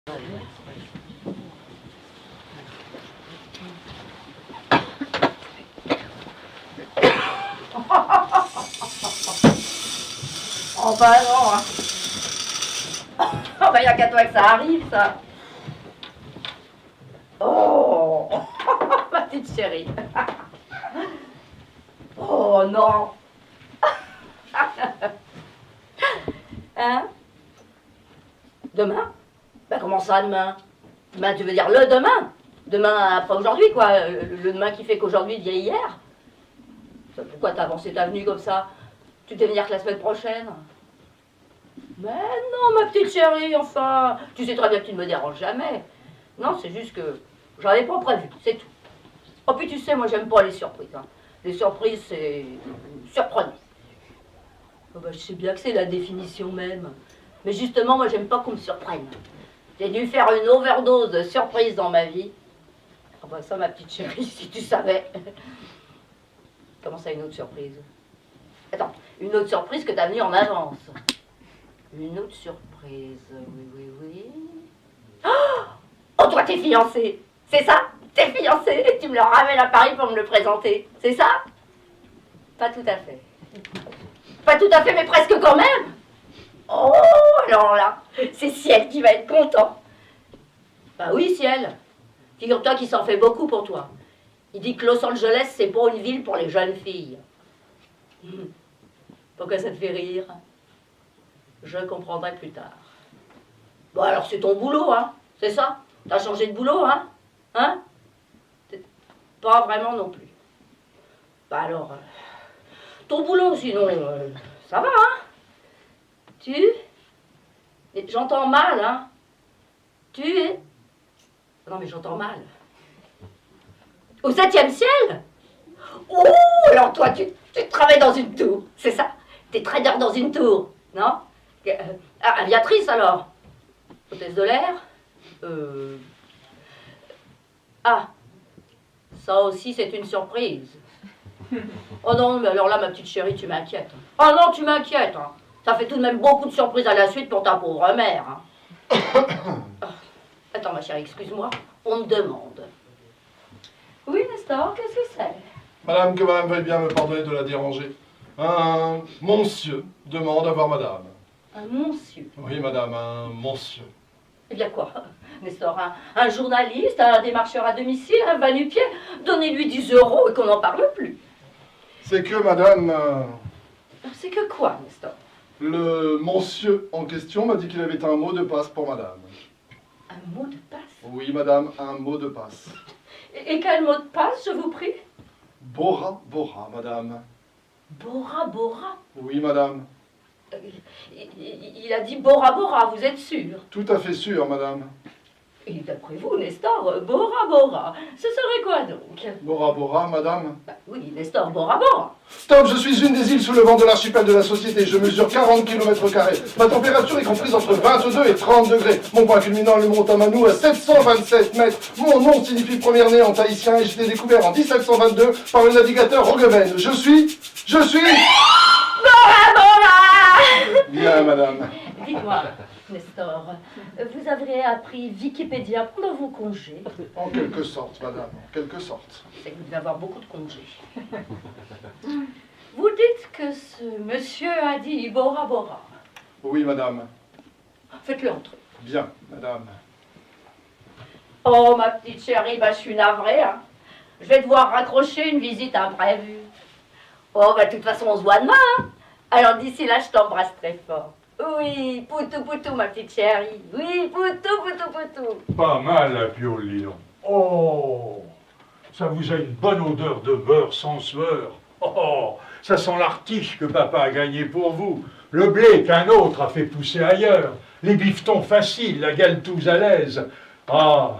Oh bah non, hein. Oh bah y a qu'à toi que ça arrive, ça. Oh, ma petite chérie. Oh non. Hein? Demain? Bah comment ça, demain? Demain, tu veux dire le demain? Demain après aujourd'hui, quoi. Le demain qui fait qu'aujourd'hui devient hier. Pourquoi t'as avancé ta venue comme ça? Tu devais venir que la semaine prochaine? Mais non, ma petite chérie, enfin. Tu sais très bien que tu ne me déranges jamais. Non, c'est juste que j'en avais pas prévu, c'est tout. Oh, puis tu sais, moi, j'aime pas les surprises. Hein. Les surprises, c'est surprenant. Oh, bah, je sais bien que c'est la définition même. Mais justement, moi, j'aime pas qu'on me surprenne. J'ai dû faire une overdose de surprises dans ma vie. Oh, bah, ça, ma petite chérie, si tu savais. Comment ça, une autre surprise? Attends, une autre surprise que t'as venue en avance. Une autre surprise, oui. Oh, toi, t'es fiancée, c'est ça? T'es fiancée et tu me le ramènes à Paris pour me le présenter, c'est ça? Pas tout à fait. Pas tout à fait, mais presque quand même. Oh, alors là, c'est Ciel qui va être content. Bah oui, Ciel. Figure-toi qu'il s'en fait beaucoup pour toi. Il dit que Los Angeles, c'est pas une ville pour les jeunes filles. Pourquoi ça te fait rire? Je comprendrai plus tard. Bon, alors c'est ton boulot, hein? C'est ça? T'as changé de boulot, hein? Hein? Pas vraiment non plus. Bah alors, ton boulot, sinon, ça va, hein? J'entends mal, hein? Non, mais j'entends mal. Au 7e ciel? Oh, alors toi, tu travailles dans une tour, c'est ça? T'es trader dans une tour, non? Aviatrice, alors? Hôtesse de l'air? Ah, ça aussi, c'est une surprise. Oh non, mais alors là, ma petite chérie, tu m'inquiètes. Oh non, tu m'inquiètes, hein. Ça fait tout de même beaucoup de surprises à la suite pour ta pauvre mère, hein. Attends, ma chérie, excuse-moi, on me demande. Oui, Nestor, qu'est-ce que c'est? Madame, que madame veuille bien me pardonner de la déranger. Un monsieur demande à voir madame. Un monsieur? Oui, madame, un monsieur. Eh bien quoi, Nestor, un journaliste, un démarcheur à domicile, un va-nu-pied, donnez-lui 10 € et qu'on n'en parle plus. C'est que, madame... C'est que quoi, Nestor? Le monsieur en question m'a dit qu'il avait un mot de passe pour madame. Un mot de passe? Oui, madame, un mot de passe. Et quel mot de passe, je vous prie? Bora Bora, madame. Bora Bora? Oui, madame. Il a dit Bora Bora, vous êtes sûr? Tout à fait sûr, madame. Et d'après vous, Nestor, Bora Bora, ce serait quoi donc? Bora Bora, madame. Bah oui, Nestor, Bora Bora. Top, je suis une des îles sous le vent de l'archipel de la société. Je mesure 40 km². Ma température est comprise entre 22 et 30 degrés. Mon point culminant le mont Tamanou à 727 mètres. Mon nom signifie premier-né en tahitien et j'ai été découvert en 1722 par le navigateur Rogemen. Je suis... Bora Bora! Bien, madame. Dites-moi, Nestor, vous avez appris Wikipédia pendant vos congés? En quelque sorte, madame, en quelque sorte. C'est que vous devez avoir beaucoup de congés. Vous dites que ce monsieur a dit Bora Bora. Oui, madame. Faites-le entrer. Bien, madame. Oh, ma petite chérie, bah, je suis navrée. Hein. Je vais devoir raccrocher une visite imprévue. Oh, bah, de toute façon, on se voit demain. Hein. Alors, d'ici là, je t'embrasse très fort. Oui, poutou, poutou, ma petite chérie. Oui, poutou, poutou, poutou. Pas mal, la piole, dis donc. Oh, ça vous a une bonne odeur de beurre sans sueur. Oh, ça sent l'artiche que papa a gagné pour vous. Le blé qu'un autre a fait pousser ailleurs. Les bifetons faciles, la galetouse à l'aise. Ah,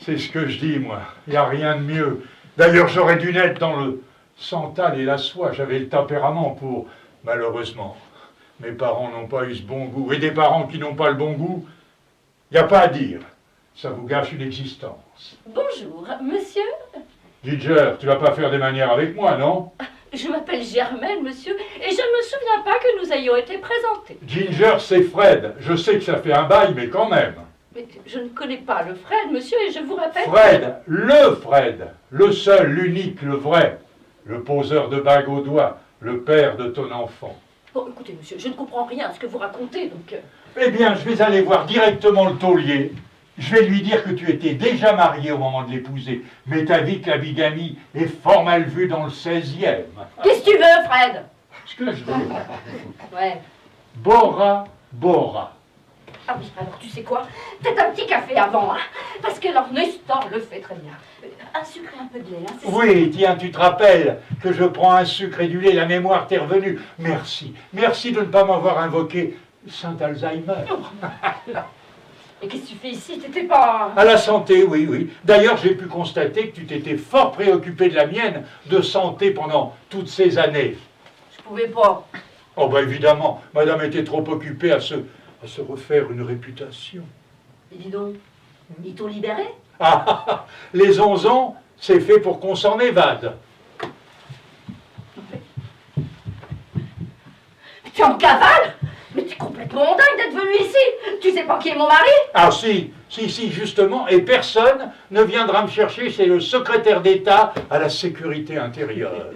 c'est ce que je dis, moi. Il n'y a rien de mieux. D'ailleurs, j'aurais dû naître dans le santal et la soie. J'avais le tempérament pour, malheureusement. Mes parents n'ont pas eu ce bon goût. Et des parents qui n'ont pas le bon goût, il n'y a pas à dire. Ça vous gâche une existence. Bonjour, monsieur. Ginger, tu vas pas faire des manières avec moi, non? Je m'appelle Germaine, monsieur, et je ne me souviens pas que nous ayons été présentés. Ginger, c'est Fred. Je sais que ça fait un bail, mais quand même. Mais je ne connais pas le Fred, monsieur, et je vous rappelle... Fred, le seul, l'unique, le vrai, le poseur de bagues au doigt, le père de ton enfant. Bon, écoutez, monsieur, je ne comprends rien à ce que vous racontez, donc... Eh bien, je vais aller voir directement le taulier. Je vais lui dire que tu étais déjà marié au moment de l'épouser, mais t'as vu que la bigamie est fort mal vue dans le 16e. Qu'est-ce que tu veux, Fred? Ce que je veux. Ouais. Bora, Bora. Ah oui, alors tu sais quoi? Peut-être un petit café avant, hein? Parce que alors Nestor le fait très bien. Un sucre et un peu de lait, hein, c'est ça? Oui, tiens, tu te rappelles que je prends un sucre et du lait, la mémoire t'est revenue. Merci, merci de ne pas m'avoir invoqué Saint Alzheimer. Et qu'est-ce que tu fais ici? T'étais pas... À la santé, oui, oui. D'ailleurs, j'ai pu constater que tu t'étais fort préoccupé de la mienne de santé pendant toutes ces années. Je pouvais pas. Oh, ben évidemment, madame était trop occupée à se refaire une réputation. Et dis donc, ils t'ont libéré? Ah, les 11 ans, c'est fait pour qu'on s'en évade. Tu es en cavale? Mais tu es complètement dingue d'être venu ici. Tu sais pas qui est mon mari? Ah si, justement, et personne ne viendra me chercher, c'est le secrétaire d'État à la sécurité intérieure.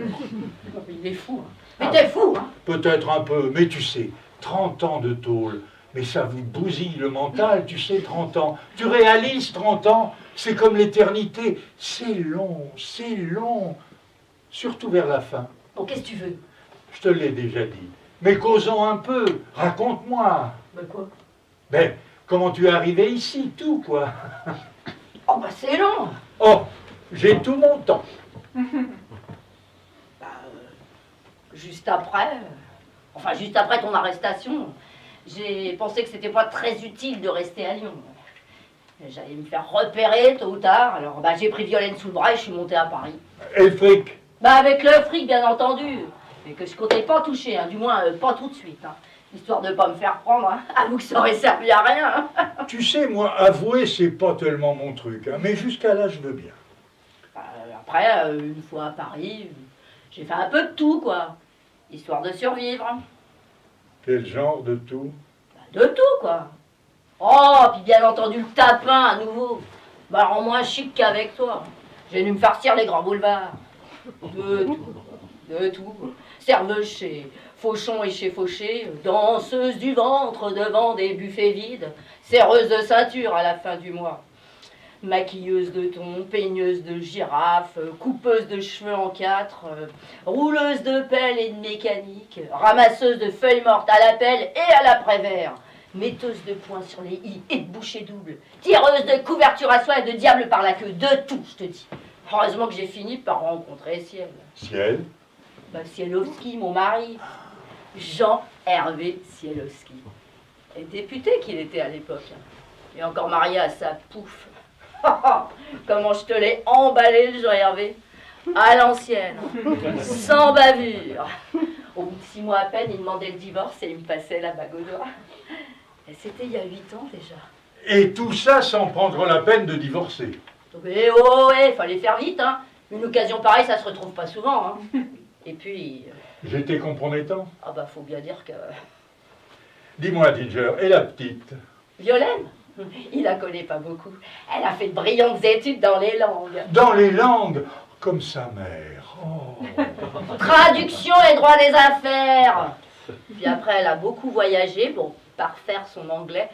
Il est fou, hein. Mais t'es fou, hein. Peut-être un peu, mais tu sais, 30 ans de tôle, mais ça vous bousille le mental, tu sais, 30 ans. Tu réalises 30 ans, c'est comme l'éternité. C'est long, surtout vers la fin. Bon, qu'est-ce que tu veux? Je te l'ai déjà dit. Mais causons un peu, raconte-moi. Ben quoi? Ben, comment tu es arrivé ici, tout, quoi. Oh, bah c'est long. Oh, j'ai tout mon temps. Juste après, enfin juste après ton arrestation, j'ai pensé que c'était pas très utile de rester à Lyon. J'allais me faire repérer tôt ou tard, alors bah, j'ai pris Violaine sous le bras et je suis montée à Paris. Et le fric? Bah avec le fric bien entendu, mais que je comptais pas toucher, hein, du moins pas tout de suite, hein, histoire de pas me faire prendre, hein. Avoue que ça aurait servi à rien. Hein. Tu sais, moi, avouer, c'est pas tellement mon truc, hein, mais jusqu'à là, je veux bien. Après, une fois à Paris, j'ai fait un peu de tout, quoi, histoire de survivre. Quel genre de tout? De tout, quoi. Oh, puis bien entendu le tapin à nouveau. Bah, en moins chic qu'avec toi. J'ai dû me farcir les grands boulevards. De tout. Serveuse chez Fauchon et chez Fauché, danseuse du ventre devant des buffets vides, serreuse de ceinture à la fin du mois. Maquilleuse de thon, peigneuse de girafe, coupeuse de cheveux en 4, rouleuse de pelle et de mécanique, ramasseuse de feuilles mortes à la pelle et à l'après-vert, metteuse de poing sur les i et de bouchées doubles, tireuse de couverture à soie et de diable par la queue, de tout, je te dis. Heureusement que j'ai fini par rencontrer Ciel. Ciel? Bah, Cielowski, mon mari. Jean-Hervé Cielowski. Et député qu'il était à l'époque. Et encore marié à sa pouffe. Comment je te l'ai emballé, le Jean-Hervé. À l'ancienne. Sans bavure. Au bout de 6 mois à peine, il demandait le divorce et il me passait la bague au doigt. Et c'était il y a 8 ans déjà. Et tout ça sans prendre la peine de divorcer. Mais oh, ouais, fallait faire vite, hein. Une occasion pareille, ça se retrouve pas souvent, hein. Et puis... J'étais compromettant. Ah bah, faut bien dire que... Dis-moi, Ginger, et la petite? Violaine, il la connaît pas beaucoup. Elle a fait de brillantes études dans les langues. Dans les langues, comme sa mère. Oh. Traduction et droit des affaires. Puis après, elle a beaucoup voyagé, bon, parfaire son anglais.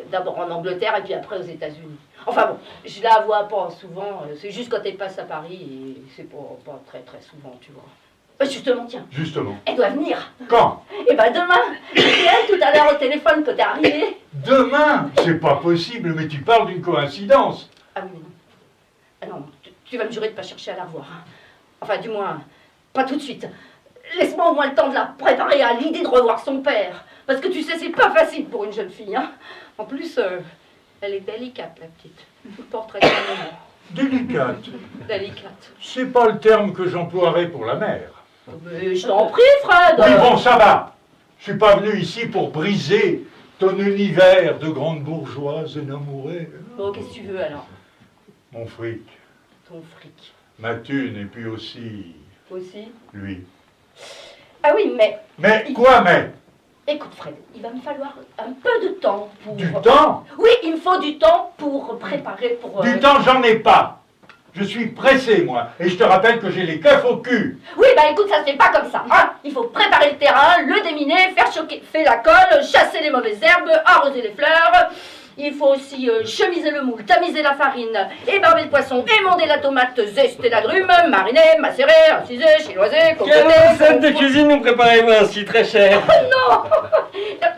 D'abord en Angleterre et puis après aux États-Unis. Enfin bon, je la vois pas souvent, c'est juste quand elle passe à Paris et c'est pas très très souvent, tu vois. Justement, tiens. Justement. Elle doit venir. Quand? Eh ben demain. C'est elle tout à l'heure au téléphone quand t'es arrivé. Demain? C'est pas possible, mais tu parles d'une coïncidence. Ah oui, mais non. Ah non, tu vas me jurer de pas chercher à la revoir. Hein. Enfin, du moins, pas tout de suite. Laisse-moi au moins le temps de la préparer à l'idée de revoir son père. Parce que tu sais, c'est pas facile pour une jeune fille. Hein. En plus, elle est délicate, la petite. Tout le portrait de sa maman. Délicate. Délicate. C'est pas le terme que j'emploierais pour la mère. Mais je t'en prie, Fred. Oui, bon, ça va. Je suis pas venu ici pour briser ton univers de grande bourgeoise énamourée. Bon, qu'est-ce que tu veux alors? Mon fric, Ton fric. ma thune, et puis aussi Aussi? lui. Ah oui, mais... Mais quoi, mais? Écoute Fred, il va me falloir un peu de temps pour... Du temps? Oui, il me faut du temps pour préparer, pour... Du temps, j'en ai pas. Je suis pressé, moi. Et je te rappelle que j'ai les keufs au cul. Oui, bah écoute, ça se fait pas comme ça. Hein. Il faut préparer le terrain, le déminer, faire choquer, faire la colle, chasser les mauvaises herbes, arroser les fleurs. Il faut aussi chemiser le moule, tamiser la farine, ébarber le poisson, émonder la tomate, zester l'agrume, mariner, macérer, inciser, chinoiser, Quelle cocoter... recette de cuisine nous préparez-vous ainsi, très cher? Non.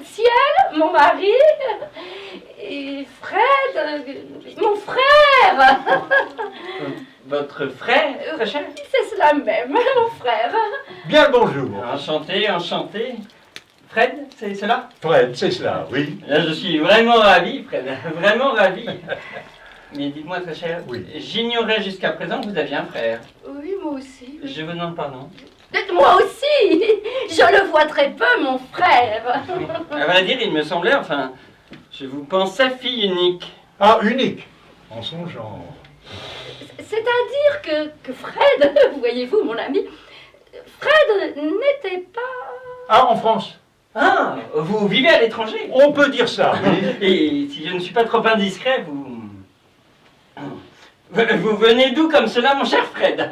Ciel, mon mari, et Fred, mon frère. Votre frère, très cher? C'est cela même, mon frère. Bien le bonjour. Enchanté, enchanté. Fred, c'est cela? Fred, c'est cela, oui. Là, je suis vraiment ravi, Fred, vraiment ravi. Mais dites-moi, très cher, Oui. J'ignorais jusqu'à présent que vous aviez un frère. Oui, moi aussi. Je vous demande pardon. Moi aussi. Je le vois très peu, mon frère. À vrai dire, il me semblait, enfin, je vous pensais fille unique. Ah, unique. En son genre. C'est-à-dire que Fred, voyez-vous, mon ami, Fred n'était pas... Ah, en France. Ah, vous vivez à l'étranger? On peut dire ça, oui. Et si je ne suis pas trop indiscret, vous venez d'où comme cela, mon cher Fred?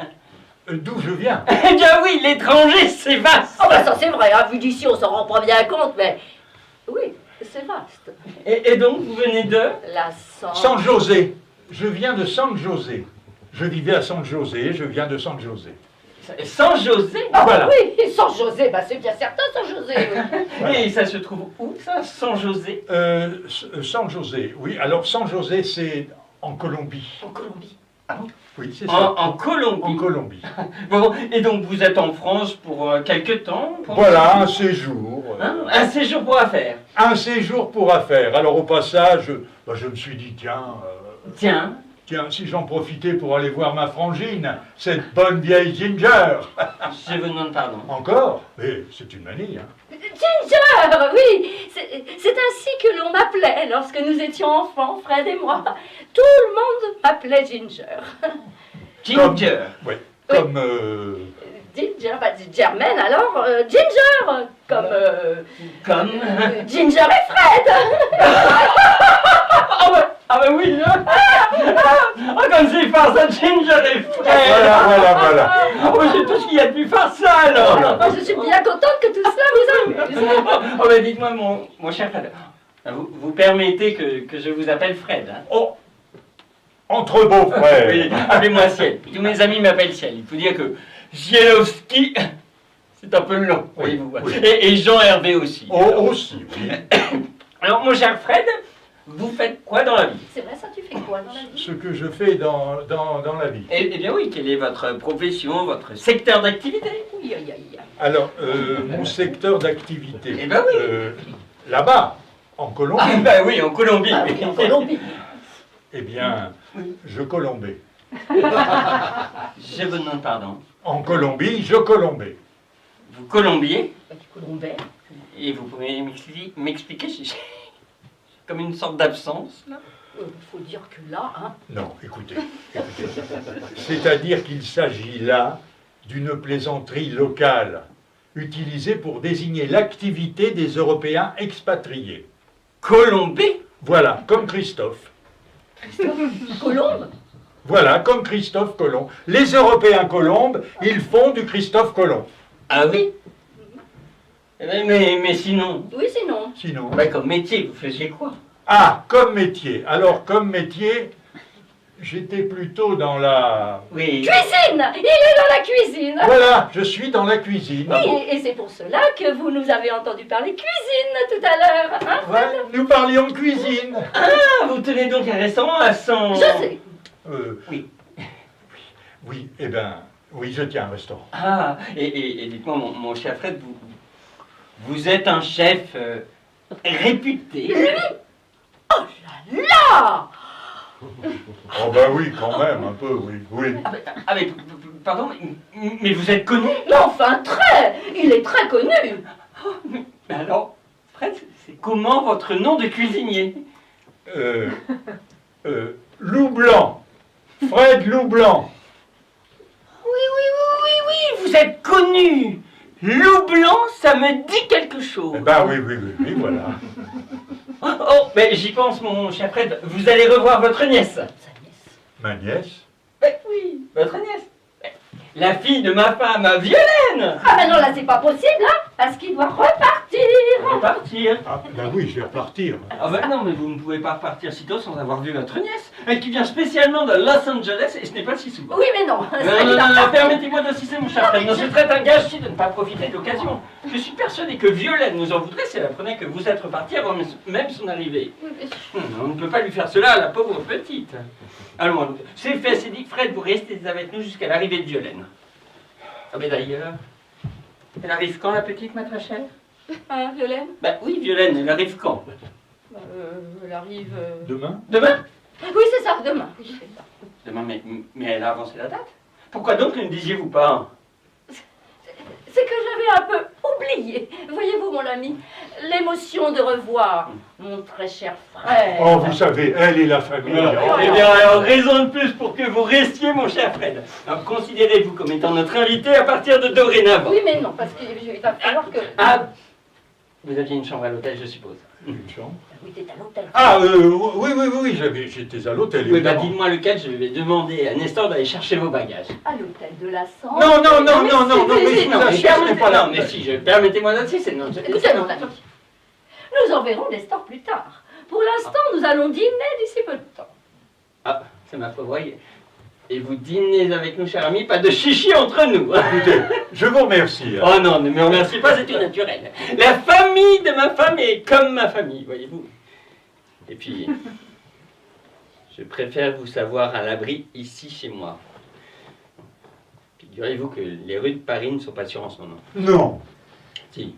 D'où je viens. Eh bien oui, l'étranger, c'est vaste. Oh bah ça c'est vrai, hein, vu d'ici on s'en rend pas bien compte, mais... Oui, c'est vaste. Et donc, vous venez de? La San José. Je viens de San José. Je vivais à San José, je viens de San José. San José? Ah Voilà. oui, San José, bah c'est bien certain San José. Oui. Voilà. Et ça se trouve où, ça, San José? San José, oui. Alors San José, c'est en Colombie. En Colombie. Oui, c'est ça. En Colombie? En Colombie. Bon, et donc vous êtes en France pour quelque temps? Voilà, un séjour. Hein, un séjour pour affaires. Un séjour pour affaires. Alors au passage, bah, je me suis dit, Tiens, tiens, si j'en profitais pour aller voir ma frangine, cette bonne vieille Ginger. je vous demande pardon. Encore? Mais c'est une manie, hein. Ginger, oui, c'est ainsi que l'on m'appelait lorsque nous étions enfants, Fred et moi. Tout le monde m'appelait Ginger. Ginger. Oui, comme... Ginger, bah Germaine alors, Ginger, comme Comme? Ginger et Fred. Ah bah oui, hein. Ah, comme c'est farce, ça, Ginger et frère. Voilà. Ah bah c'est tout ce qu'il y a de plus farce, ça, alors. Oh, je suis bien contente que tout cela vous amuse. Oh bah dites-moi, mon cher Fred, vous permettez que je vous appelle Fred, hein? Oh, entre beaux-frères. Oui, appelez-moi Ciel. Tous mes amis m'appellent Ciel. Il faut dire que Cielowski, c'est un peu long, voyez-vous. oui. Et Jean-Hervé aussi. Oh, aussi, oui. Alors, mon cher Fred, vous faites quoi dans la vie? C'est vrai, ça tu fais quoi dans la vie? Ce que je fais dans la vie. Eh bien oui, quelle est votre profession, votre secteur d'activité? Oui, aïe, aïe. Alors, mon secteur d'activité. Eh ben oui. Là-bas, en Colombie. Ah bah oui, en Colombie. Ah oui, en Colombie. Eh bien, je colombais. Je vous demande pardon. En Colombie, je colombais. Vous colombiez? Bah, du Colombais. Et vous pouvez m'expliquer, j'ai comme une sorte d'absence, là? Faut dire que là, hein. Non, écoutez. C'est-à-dire qu'il s'agit là d'une plaisanterie locale, utilisée pour désigner l'activité des Européens expatriés. Colombie? Voilà, comme Christophe. Colombe. Voilà, comme Christophe Colomb. Les Européens colombes, ils font du Christophe Colomb. Ah oui? Eh ben, mais sinon, Oui, sinon. Sinon... bah, comme métier, vous faisiez quoi? Ah, comme métier. Alors, comme métier, j'étais plutôt dans la... Oui. Cuisine. Il est dans la cuisine. Voilà, je suis dans la cuisine. Oui, et c'est pour cela que vous nous avez entendu parler cuisine tout à l'heure. Hein? Ouais, nous parlions cuisine. Ah, vous tenez donc un restaurant à 100... Je sais. Oui. Oui, eh ben, oui, je tiens un restaurant. Ah, et dites-moi, mon cher Fred, vous êtes un chef réputé. Là. Oh ben oui, quand même, un peu, oui, oui. Ah, mais pardon, mais vous êtes connu? Mais enfin, très. Il est très connu. Mais alors, Fred, c'est comment votre nom de cuisinier? Loup Blanc. Fred Loup Blanc. Oui, vous êtes connu. Loup blanc, ça me dit quelque chose. Eh ben oui, voilà. Oh, mais j'y pense, mon cher Fred. Vous allez revoir votre nièce. Sa nièce. Ma nièce? Oui, votre nièce. La fille de ma femme, Violaine. Ah ben non, là c'est pas possible, hein, parce qu'il doit repartir. Repartir. Ah, ben oui, je vais repartir. Ah ben non, mais vous ne pouvez pas repartir si tôt sans avoir vu votre nièce. Elle qui vient spécialement de Los Angeles et ce n'est pas si souvent. Oui, mais non. Non, permettez-moi d'insister, mon cher Fred. Non, ce serait un gâchis de ne pas profiter de l'occasion. Je suis persuadé que Violaine nous en voudrait si elle apprenait que vous êtes reparti avant même son arrivée. Oui, mais- On ne peut pas lui faire cela à la pauvre petite. Allons, c'est fait, c'est dit. Fred, vous restez avec nous jusqu'à l'arrivée de Violaine. Ah mais d'ailleurs, elle arrive quand la petite, ma très chère? Hein, Violaine? Bah oui, Violaine, elle arrive quand? Bah, elle arrive... Demain? Demain? Oui, c'est ça, demain. Oui, c'est ça. Demain, mais elle a avancé la date? Pourquoi donc ne disiez-vous pas? C'est que j'avais un peu oublié, voyez-vous mon ami, l'émotion de revoir mon très cher frère. Oh, vous savez, elle et la famille. Eh bien, alors, raison de plus pour que vous restiez, mon cher Fred. Alors, considérez-vous comme étant notre invité à partir de dorénavant. Oui, mais non, parce qu'il va falloir que... Ah, vous aviez une chambre à l'hôtel, je suppose. Une chambre? Oui, t'es à l'hôtel. Ah, oui, j'étais à l'hôtel, Oui, bah évidemment. dites-moi lequel, je vais demander à Nestor d'aller chercher vos bagages. À l'hôtel de la Santé. Non, mais non, je vous mais assure, ce n'est pas la non, mais si, permettez-moi d'insister. Non, Écoutez, non, attendez. Nous en verrons Nestor plus tard. Pour l'instant, nous allons dîner d'ici peu de temps. Ah, c'est ma foi, voyez. Et vous dînez avec nous, cher ami, pas de chichi entre nous. Écoutez, je vous remercie. Oh non, ne me remerciez pas, c'est tout naturel. La famille de ma femme est comme ma famille, voyez-vous. Et puis, je préfère vous savoir à l'abri ici chez moi. Figurez-vous que les rues de Paris ne sont pas sûres en ce moment. Non. Si.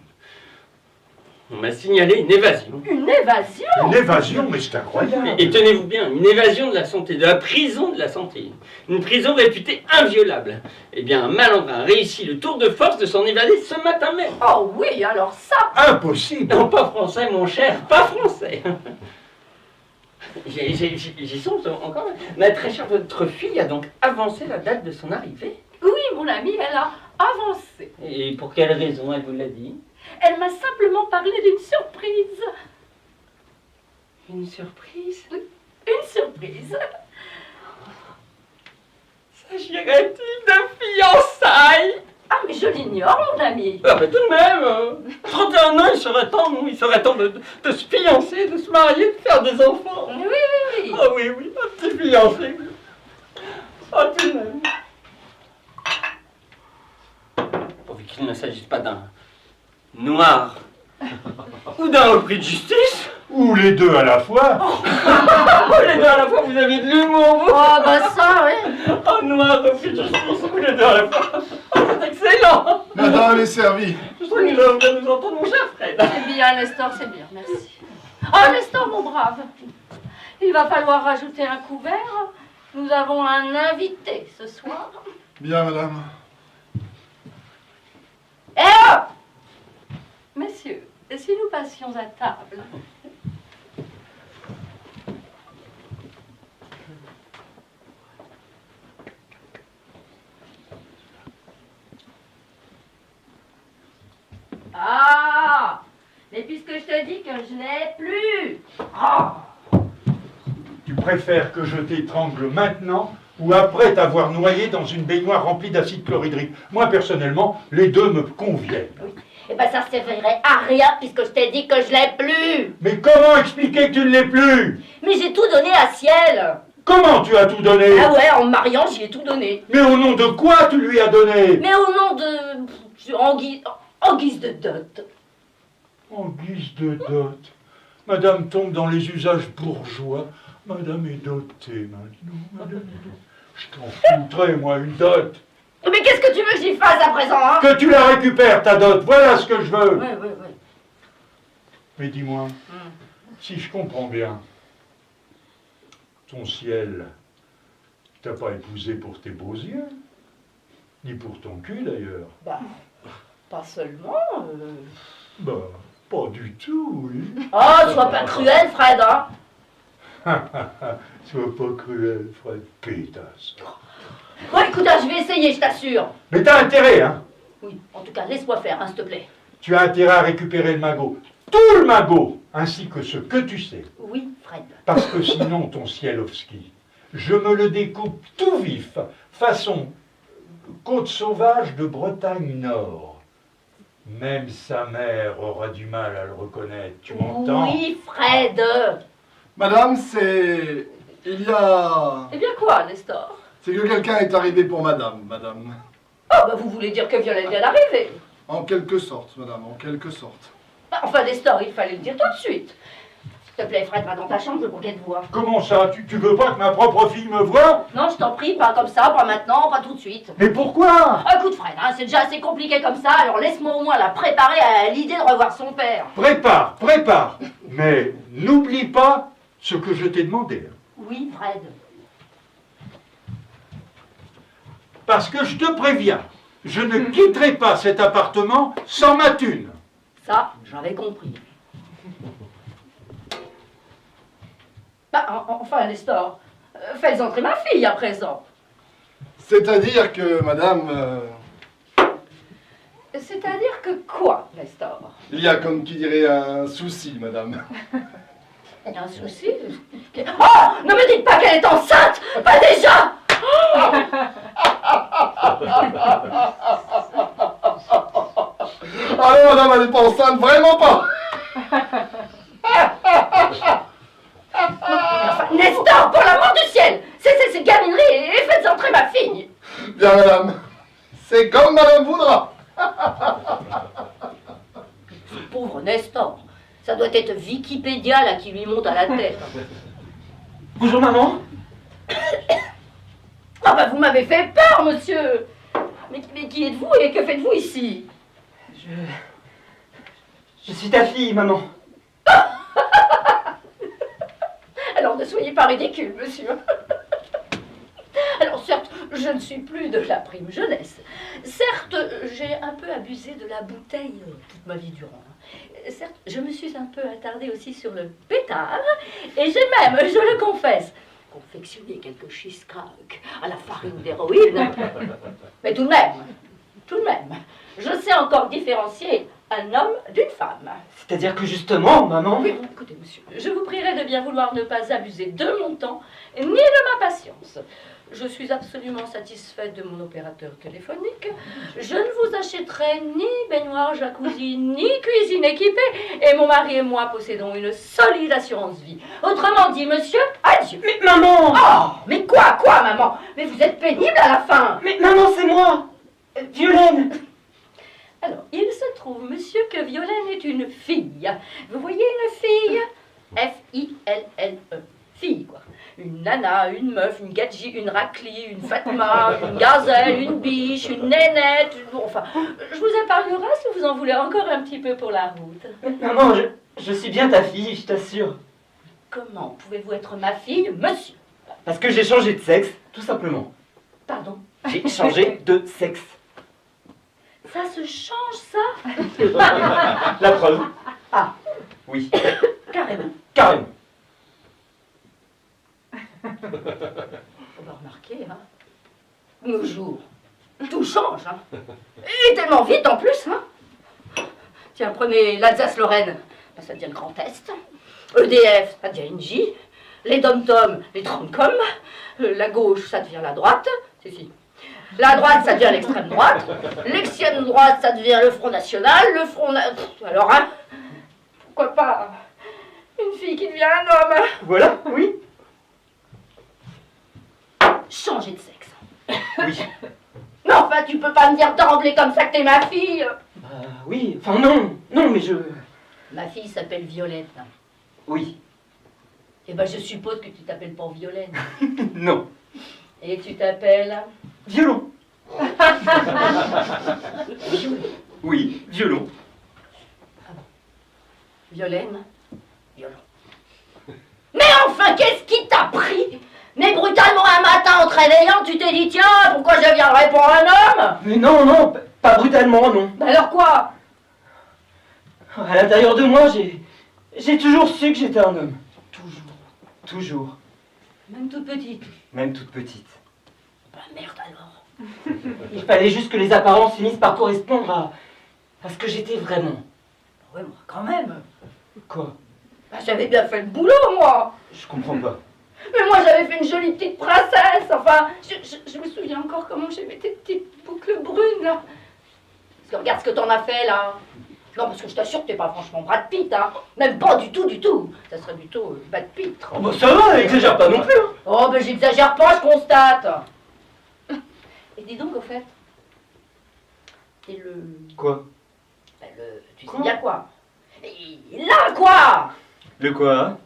On m'a signalé une évasion. Une évasion? Une évasion, mais c'est incroyable. Et tenez-vous bien, une évasion de la santé, de la prison de la santé. Une prison réputée inviolable. Eh bien, un malandrin a réussi le tour de force de s'en évader ce matin même. Oh oui, alors ça... Impossible. Non, pas français, mon cher, pas français. J'y songe encore. Ma très chère, votre fille a donc avancé la date de son arrivée. Oui, mon ami, elle a avancé. Et pour quelle raison, elle vous l'a dit? Elle m'a simplement parlé d'une surprise. Une surprise? Oui, une surprise. S'agirait-il de fiançailles? Ah, mais je l'ignore, mon ami. Ah, mais tout de même, 31 ans, il serait temps, non? Il serait temps de se fiancer, de se marier, de faire des enfants. Oui, oui, oui. Ah oui, un petit fiancé. Ah, tout de même. Pourvu qu'il ne s'agisse pas d'un noir ou d'un repris de justice. Ou les deux à la fois. Oh, les deux à la fois, vous avez de l'humour, vous. Oh, bah ça, oui. Oh, noir, repris de justice, ou les deux à la fois. Oh, c'est excellent. Madame est servie. Je sens que je vais nous entendre, mon cher Fred. C'est bien, Nestor, c'est bien, merci. Oh, Nestor, mon brave. Il va falloir rajouter un couvert. Nous avons un invité ce soir. Bien, madame. Eh oh! Messieurs, si nous passions à table. Ah! Mais puisque je te dis que je l'ai plus. Ah! Tu préfères que je t'étrangle maintenant ou après t'avoir noyé dans une baignoire remplie d'acide chlorhydrique? Moi, personnellement, les deux me conviennent. Eh ben ça servirait à rien puisque je t'ai dit que je l'ai plus. Mais comment expliquer que tu ne l'es plus? Mais j'ai tout donné à Ciel. Comment tu as tout donné? Ah ouais, en me mariant, j'y ai tout donné. Mais au nom de quoi tu lui as donné? Mais au nom de... en guise de dot. En guise de dot. Madame tombe dans les usages bourgeois. Madame est dotée maintenant. Madame est dotée. Je t'en foutrais, moi, une dot. Mais qu'est-ce que tu veux que j'y fasse à présent, hein? Que tu la récupères, ta dot. Voilà ce que je veux. Oui. Mais dis-moi, si je comprends bien, ton Ciel t'a pas épousé pour tes beaux yeux, ni pour ton cul d'ailleurs. Bah, pas seulement. Bah, pas du tout, oui. Oh, sois pas cruel, Fred, hein? Sois pas cruel, Fred, pétasse. Ouais, écoute, je vais essayer, je t'assure. Mais t'as intérêt, hein? Oui, en tout cas, laisse-moi faire, hein, s'il te plaît. Tu as intérêt à récupérer le magot. Tout le magot, ainsi que ce que tu sais. Oui, Fred. Parce que sinon, ton Cielowski, je me le découpe tout vif, façon côte sauvage de Bretagne Nord. Même sa mère aura du mal à le reconnaître, tu m'entends? Oui, Fred. Madame, c'est... Il y a... Eh bien quoi, Nestor? C'est que quelqu'un est arrivé pour madame, madame. Oh, bah vous voulez dire que Violette vient d'arriver? En quelque sorte, madame, en quelque sorte. Bah, enfin, Nestor, il fallait le dire tout de suite. S'il te plaît, Fred, va dans ta chambre, je veux qu'elle te voie. Comment ça? Tu veux pas que ma propre fille me voie? Non, je t'en prie, pas comme ça, pas maintenant, pas tout de suite. Mais pourquoi? Écoute, Fred, hein, c'est déjà assez compliqué comme ça, alors laisse-moi au moins la préparer à l'idée de revoir son père. Prépare, prépare. Mais n'oublie pas ce que je t'ai demandé. Oui, Fred. Parce que je te préviens, je ne quitterai pas cet appartement sans ma thune. Ça, j'avais compris. Bah, enfin, Nestor, fais entrer ma fille à présent. C'est-à-dire que, madame, C'est-à-dire que quoi, Nestor? il y a comme qui dirait un souci, madame. Il y a un souci? Oh! Ne me dites pas qu'elle est enceinte! Pas déjà! Ah non, madame, elle n'est pas enceinte, vraiment pas. Enfin, Nestor, pour l'amour du ciel! Cessez ces gamineries et faites entrer ma fille! Bien, madame, c'est comme madame voudra. Pauvre Nestor, ça doit être Wikipédia là qui lui monte à la tête. Bonjour maman. Ah bah vous m'avez fait peur, monsieur! Mais qui êtes-vous et que faites-vous ici? Je suis ta fille, maman. Alors ne soyez pas ridicule, monsieur. Alors certes, je ne suis plus de la prime jeunesse. Certes, j'ai un peu abusé de la bouteille toute ma vie durant. Certes, je me suis un peu attardée aussi sur le pétard. Et j'ai même, je le confesse, confectionné quelques schiscraques à la farine d'héroïne. Mais tout de même, je sais encore différencier un homme d'une femme. C'est-à-dire que justement, maman... Oui, écoutez, monsieur, je vous prierai de bien vouloir ne pas abuser de mon temps ni de ma patience. Je suis absolument satisfaite de mon opérateur téléphonique. Je ne vous achèterai ni baignoire, jacuzzi, ni cuisine équipée. Et mon mari et moi possédons une solide assurance vie. Autrement dit, monsieur, adieu. Mais maman! Oh, mais quoi, maman? Mais vous êtes pénible à la fin. Mais maman, c'est moi! Violaine! Alors, il se trouve, monsieur, que Violaine est une fille. Vous voyez une fille? F-I-L-L-E. Fille, quoi. Une nana, une meuf, une gadji, une raclie, une Fatma, une gazelle, une biche, une nénette. Enfin, je vous épargnerai si vous en voulez encore un petit peu pour la route. Mais maman, je suis bien ta fille, je t'assure. Comment pouvez-vous être ma fille, monsieur? Parce que j'ai changé de sexe, tout simplement. Pardon? J'ai changé de sexe. Ça se change, ça? La preuve. Ah, Oui, carrément. carrément. On va remarquer, hein. Nos jours, tout change, hein. Et tellement vite en plus, hein. Tiens, prenez l'Alsace-Lorraine, ben, ça devient le Grand Est. EDF, ça devient Engie. Les dom-tom, les troncoms. La gauche, ça devient la droite. Si. La droite, ça devient l'extrême droite. L'extrême droite, ça devient le Front National. Le Front... Alors, hein, pourquoi pas une fille qui devient un homme? Voilà, oui. Changer de sexe. Oui. Mais enfin, tu peux pas me dire d'emblée comme ça que t'es ma fille. Bah oui, enfin non, mais je... Ma fille s'appelle Violette. Oui. Eh ben, je suppose que tu t'appelles pas Violaine. Non. Et tu t'appelles... Violon. Oui, violon. Violaine? Violon. Mais enfin, qu'est-ce qui t'a pris? Mais brutalement un matin en te réveillant, tu t'es dit, tiens, pourquoi je viendrais pour un homme? Mais non, pas brutalement, non. Bah alors quoi? À l'intérieur de moi, j'ai toujours su que j'étais un homme. Toujours. Même toute petite. Même toute petite. Bah merde alors. Il fallait juste que les apparences finissent par correspondre à ce que j'étais vraiment. Ouais, moi, quand même. Quoi? Bah, j'avais bien fait le boulot, moi. Je comprends pas. Mais moi, j'avais fait une jolie petite princesse. Enfin, je me souviens encore comment j'aimais tes petites boucles brunes, là. Parce que regarde ce que t'en as fait, là. Non, parce que je t'assure que t'es pas franchement Brad Pitt, hein. Même pas du tout, du tout. Ça serait plutôt Brad Pitt. Oh bah ça va, exagère pas non plus. Hein. Oh, ben j'exagère pas, je constate. Et dis donc, au fait, t'es le... Quoi? Ben, tu sais Quoi? bien quoi? Et là, quoi? Le quoi?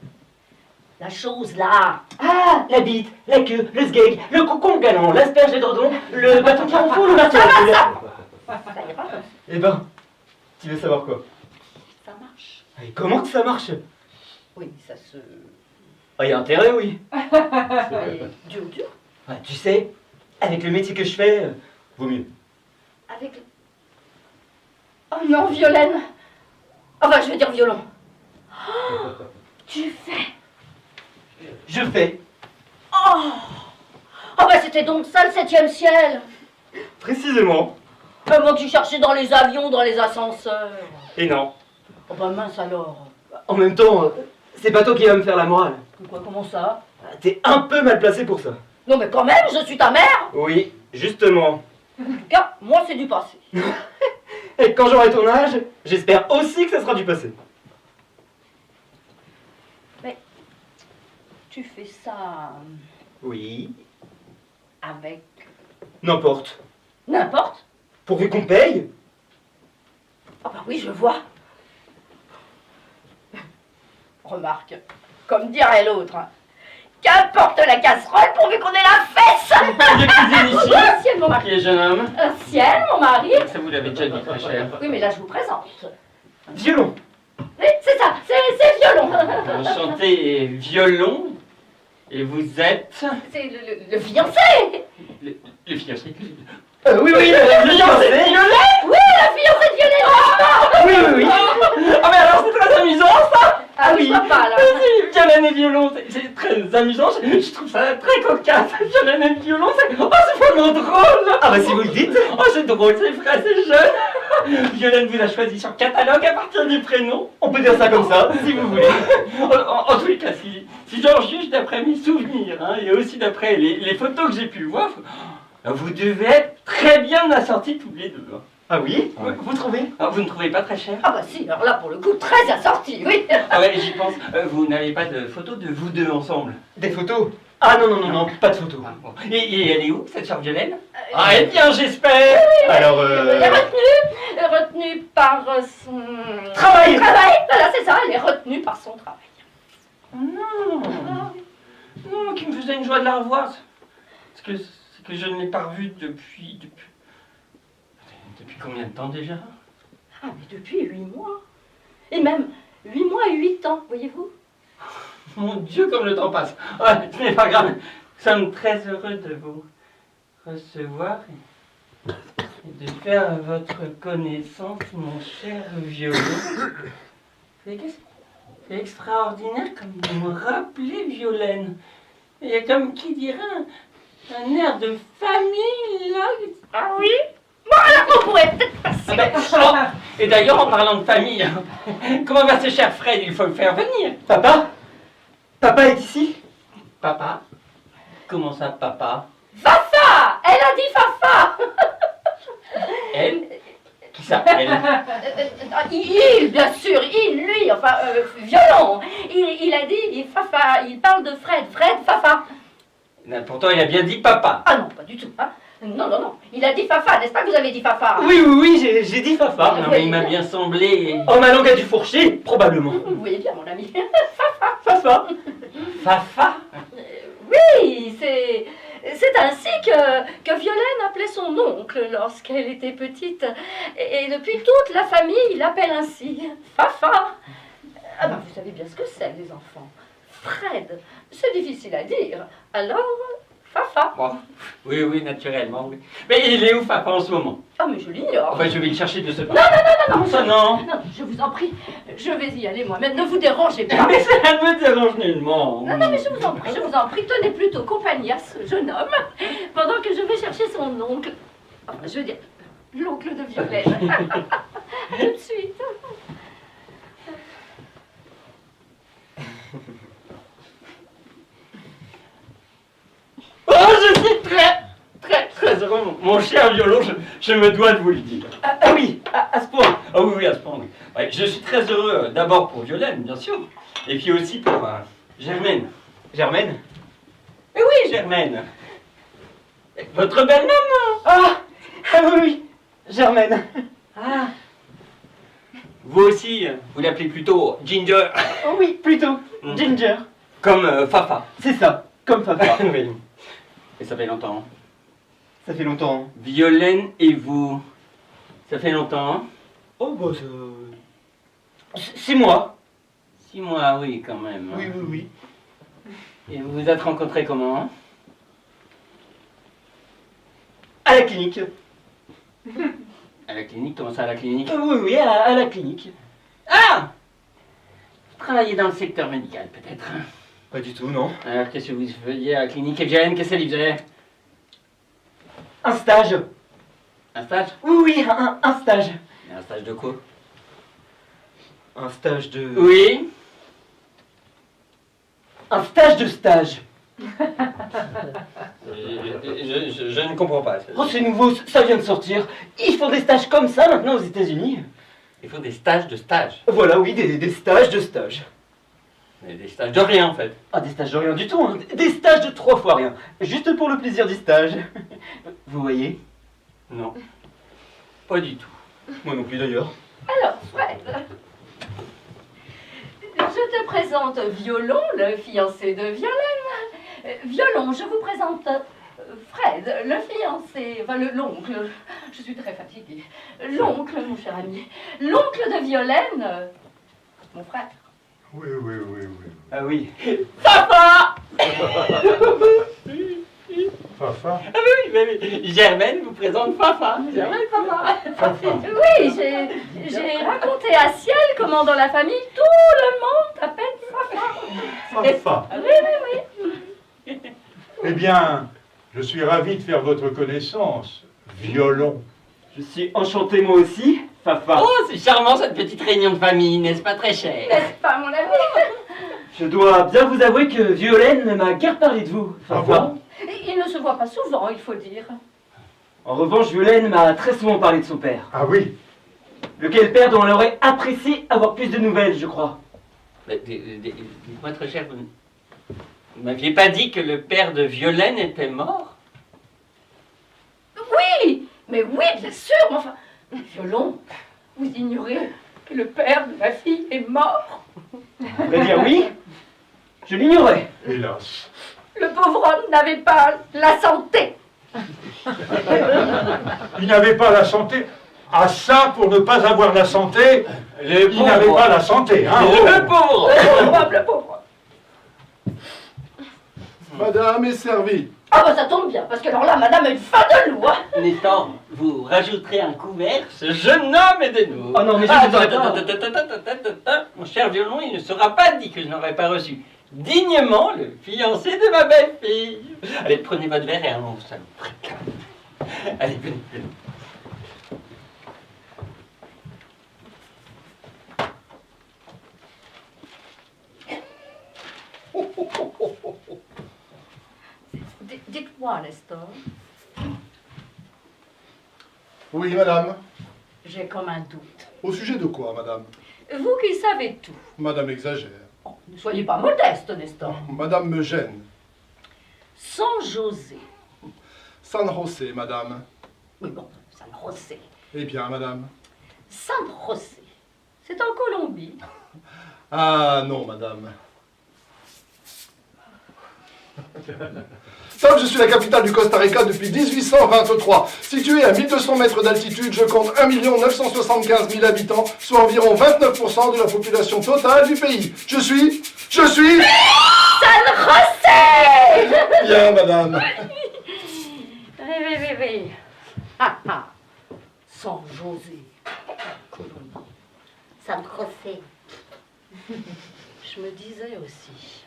La chose, là. Ah, la bite, la queue, le sgeg, le cocon galant, l'asperge et d'ordon, le bâton qui en fout, le marteau. Ça ira. Eh ben, tu veux savoir quoi? Ça marche. Et comment que ça marche? Oui, ça se... Ah, y a intérêt, oui. Mais dur, dur. Ouais, tu sais, avec le métier que je fais, vaut mieux. Avec... Oh non, Violaine. Enfin, je veux dire violon. Oh, tu fais... Je fais. Oh. Oh, bah c'était donc ça, le 7e ciel. Précisément. Comment tu cherchais dans les avions, dans les ascenseurs? Et non. Oh, bah mince alors. En même temps, c'est pas toi qui vas me faire la morale. Quoi, comment ça? T'es un peu mal placé pour ça. Non, mais quand même, je suis ta mère. Oui, justement. En tout cas, moi, c'est du passé. Et quand j'aurai ton âge, j'espère aussi que ça sera du passé. Mais tu fais ça Oui. avec N'importe. n'importe. Pourvu qu'on paye. Ah bah oui, je vois. Remarque, comme dirait l'autre, hein, qu'importe la casserole pourvu qu'on ait la fesse. Vieux cuisine ici. Un ciel, mon mari. Qui est jeune homme? Un ciel, mon mari. Ça vous l'avez déjà dit, très cher. Oui, mais là, je vous présente. Violon. Oui, c'est ça, c'est violon. Enchanté, violon. Et vous êtes? C'est le fiancé. Le fiancé. Oui, le fiancé. Violette. Oui, la fiancée de Violette. Oui. Ah mais alors c'est très amusant ça. Ah oui, papa, là. Violon et violon, c'est très amusant. Je trouve ça très cocasse. Violon et violon, c'est follement drôle. Ah bah si vous le dites. Oh c'est drôle, c'est frais, c'est jeune. Violaine vous a choisi sur catalogue à partir du prénom. On peut dire ça comme ça, si vous voulez. En tous les cas, si j'en juge d'après mes souvenirs, hein, et aussi d'après les photos que j'ai pu voir, vous devez être très bien assortis tous les deux. Hein. Ah oui? Vous trouvez? Ah, vous ne trouvez pas très cher? Ah bah si, alors là, pour le coup, très assorti, oui. Ah ouais, j'y pense. Vous n'avez pas de photos de vous deux ensemble? Des photos? Ah non, pas de photos. Ah, bon. Et elle est où, cette sœur Violaine? Ah, eh bien, j'espère. Alors, Elle est retenue par son... Travail. Voilà, c'est ça, elle est retenue par son travail. Non, qui me faisait une joie de la revoir. C'est que je ne l'ai pas revue depuis combien de temps déjà? Ah, mais depuis 8 mois. Et même 8 mois et 8 ans, voyez-vous. Mon Dieu, comme le temps passe. Ouais, ce n'est pas grave. Nous sommes très heureux de vous recevoir et de faire votre connaissance, mon cher violon. C'est extraordinaire comme vous me rappelez Violaine. Il y a comme qui dirait un air de famille là. Ah oui? Voilà, on pourrait peut-être passer. Et d'ailleurs, en parlant de famille, comment va ce cher Fred? Il faut le faire venir. Papa? Papa est ici? Papa? Comment ça, papa? Fafa! Elle a dit Fafa! Elle? Qui ça, elle? Il, bien sûr, lui, enfin, violon. Il a dit Fafa, il parle de Fred, Fafa. Pourtant, il a bien dit papa. Ah non, pas du tout, hein. Non, il a dit Fafa, n'est-ce pas que vous avez dit Fafa? Oui, j'ai dit Fafa. Non, mais il m'a Oui. bien semblé... Oh, ma langue a dû fourcher, probablement. Vous voyez bien, mon ami. Fafa. Fafa? Oui, c'est ainsi que Violaine appelait son oncle lorsqu'elle était petite. Et depuis toute la famille l'appelle ainsi, Fafa. Ah ben, vous savez bien ce que c'est, les enfants. Fred, c'est difficile à dire. Alors, Fafa. Bon. Oui, oui, naturellement, oui. Mais il est où, Fafa, en ce moment? Ah, mais je l'ignore. Enfin, je vais le chercher de ce pas. Non, Ça, non. non, je vous en prie, je vais y aller moi-même. Ne vous dérangez pas. Mais ça ne me dérange nullement. Non, mais je vous en prie, tenez plutôt compagnie à ce jeune homme, pendant que je vais chercher son oncle. Enfin, je veux dire, l'oncle de Violaine. Tout de suite. Oh, je suis très heureux, mon cher Violon, je me dois de vous le dire. Ah oui, à ce point. Ah oui, oui, à ce point, oui. Ouais, je suis très heureux, d'abord pour Violaine, bien sûr, et puis aussi pour Germaine. Germaine? Eh oui, Germaine. Votre belle maman. Ah oui, oui, Germaine. Ah. Vous aussi, vous l'appelez plutôt Ginger. Oh oui, plutôt. Ginger. Comme Fafa. C'est ça, comme papa. Oui. Et ça fait longtemps. Ça fait longtemps. Violaine et vous, ça fait longtemps? Oh bah ça... 6 mois. 6 mois, oui, quand même. Oui, oui, oui. Et vous vous êtes rencontrés comment? À la clinique. À la clinique? Comment ça, à la clinique? Oui, oui, à la clinique. Ah! Vous travaillez dans le secteur médical, peut-être? Pas du tout, non. Alors, qu'est-ce que vous faisiez à la clinique? Et Violaine, qu'est-ce qu'elle y faisait? Un stage. Un stage? Oui, oui, un stage. Un stage de quoi? Un stage de... Oui. Un stage de stage. Je ne comprends pas. Oh, c'est nouveau, ça vient de sortir. Ils font des stages comme ça maintenant aux États-Unis. Il faut des stages de stage. Voilà, oui, des stages de stage. Mais des stages de rien, en fait. Ah, des stages de rien du tout, hein. Des stages de 3 fois rien. Juste pour le plaisir du stage. Vous voyez? Non. Pas du tout. Moi non plus d'ailleurs. Alors, Fred, je te présente Violon, le fiancé de Violaine. Violon, je vous présente Fred, le fiancé, enfin l'oncle. Je suis très fatiguée. L'oncle, mon cher ami. L'oncle de Violaine, mon frère. Oui, oui, oui, oui. Ah oui. Papa! Fafa? Ah oui, mais Germaine vous présente Fafa. Germaine, papa. Oui, j'ai raconté à Ciel comment dans la famille tout le monde t'appelle Fafa. Fafa. Oui, oui, oui. Eh bien, je suis ravi de faire votre connaissance. Violon. Je suis enchanté moi aussi, Fafa. Oh, c'est charmant cette petite réunion de famille, n'est-ce pas, très cher? N'est-ce pas, mon ami? Je dois bien vous avouer que Violaine ne m'a guère parlé de vous, Ah Fafa. bon? Il ne se voit pas souvent, il faut dire. En revanche, Violaine m'a très souvent parlé de son père. Ah oui? Lequel père dont elle aurait apprécié avoir plus de nouvelles, je crois. Mais, dites-moi, très cher, vous ne m'aviez pas dit que le père de Violaine était mort? Oui, mais oui, bien sûr, mais enfin, Violon, vous ignorez que le père de ma fille est mort. À vrai dire oui, je l'ignorais. Hélas. Le pauvre homme n'avait pas la santé. Il n'avait pas la santé. Ah ça, pour ne pas avoir la santé, Le il n'avait pas la santé, hein? Le pauvre! Le pauvre. Madame est servie. Ah bah ça tombe bien, parce que alors là, madame a une faim de loup, hein. Nestor, vous rajouterez un couvert, ce jeune homme est de nous. Oh non, mais je Ah, vous en attends, mon cher Violon, il ne sera pas dit que je n'aurais pas reçu dignement le fiancé de ma belle-fille. Allez, prenez votre verre et allons, ça nous précale. Allez, venez, venez. Dites-moi, Nestor, Oui, madame. j'ai comme un doute. Au sujet de quoi, madame? Vous qui savez tout, Madame exagère. oh, ne soyez pas modeste, Nestor. Madame me gêne. Sans José. San José, madame. Oui, bon, San José. Eh bien, madame. San José. C'est en Colombie. Ah non, madame. Comme je suis la capitale du Costa Rica depuis 1823, située à 1200 mètres d'altitude, je compte 1 975 000 habitants, soit environ 29% de la population totale du pays. Je suis Je suis... Sale José! Bien, madame. Oui. Ah ah. San José. Colombo. San José. Je me disais aussi.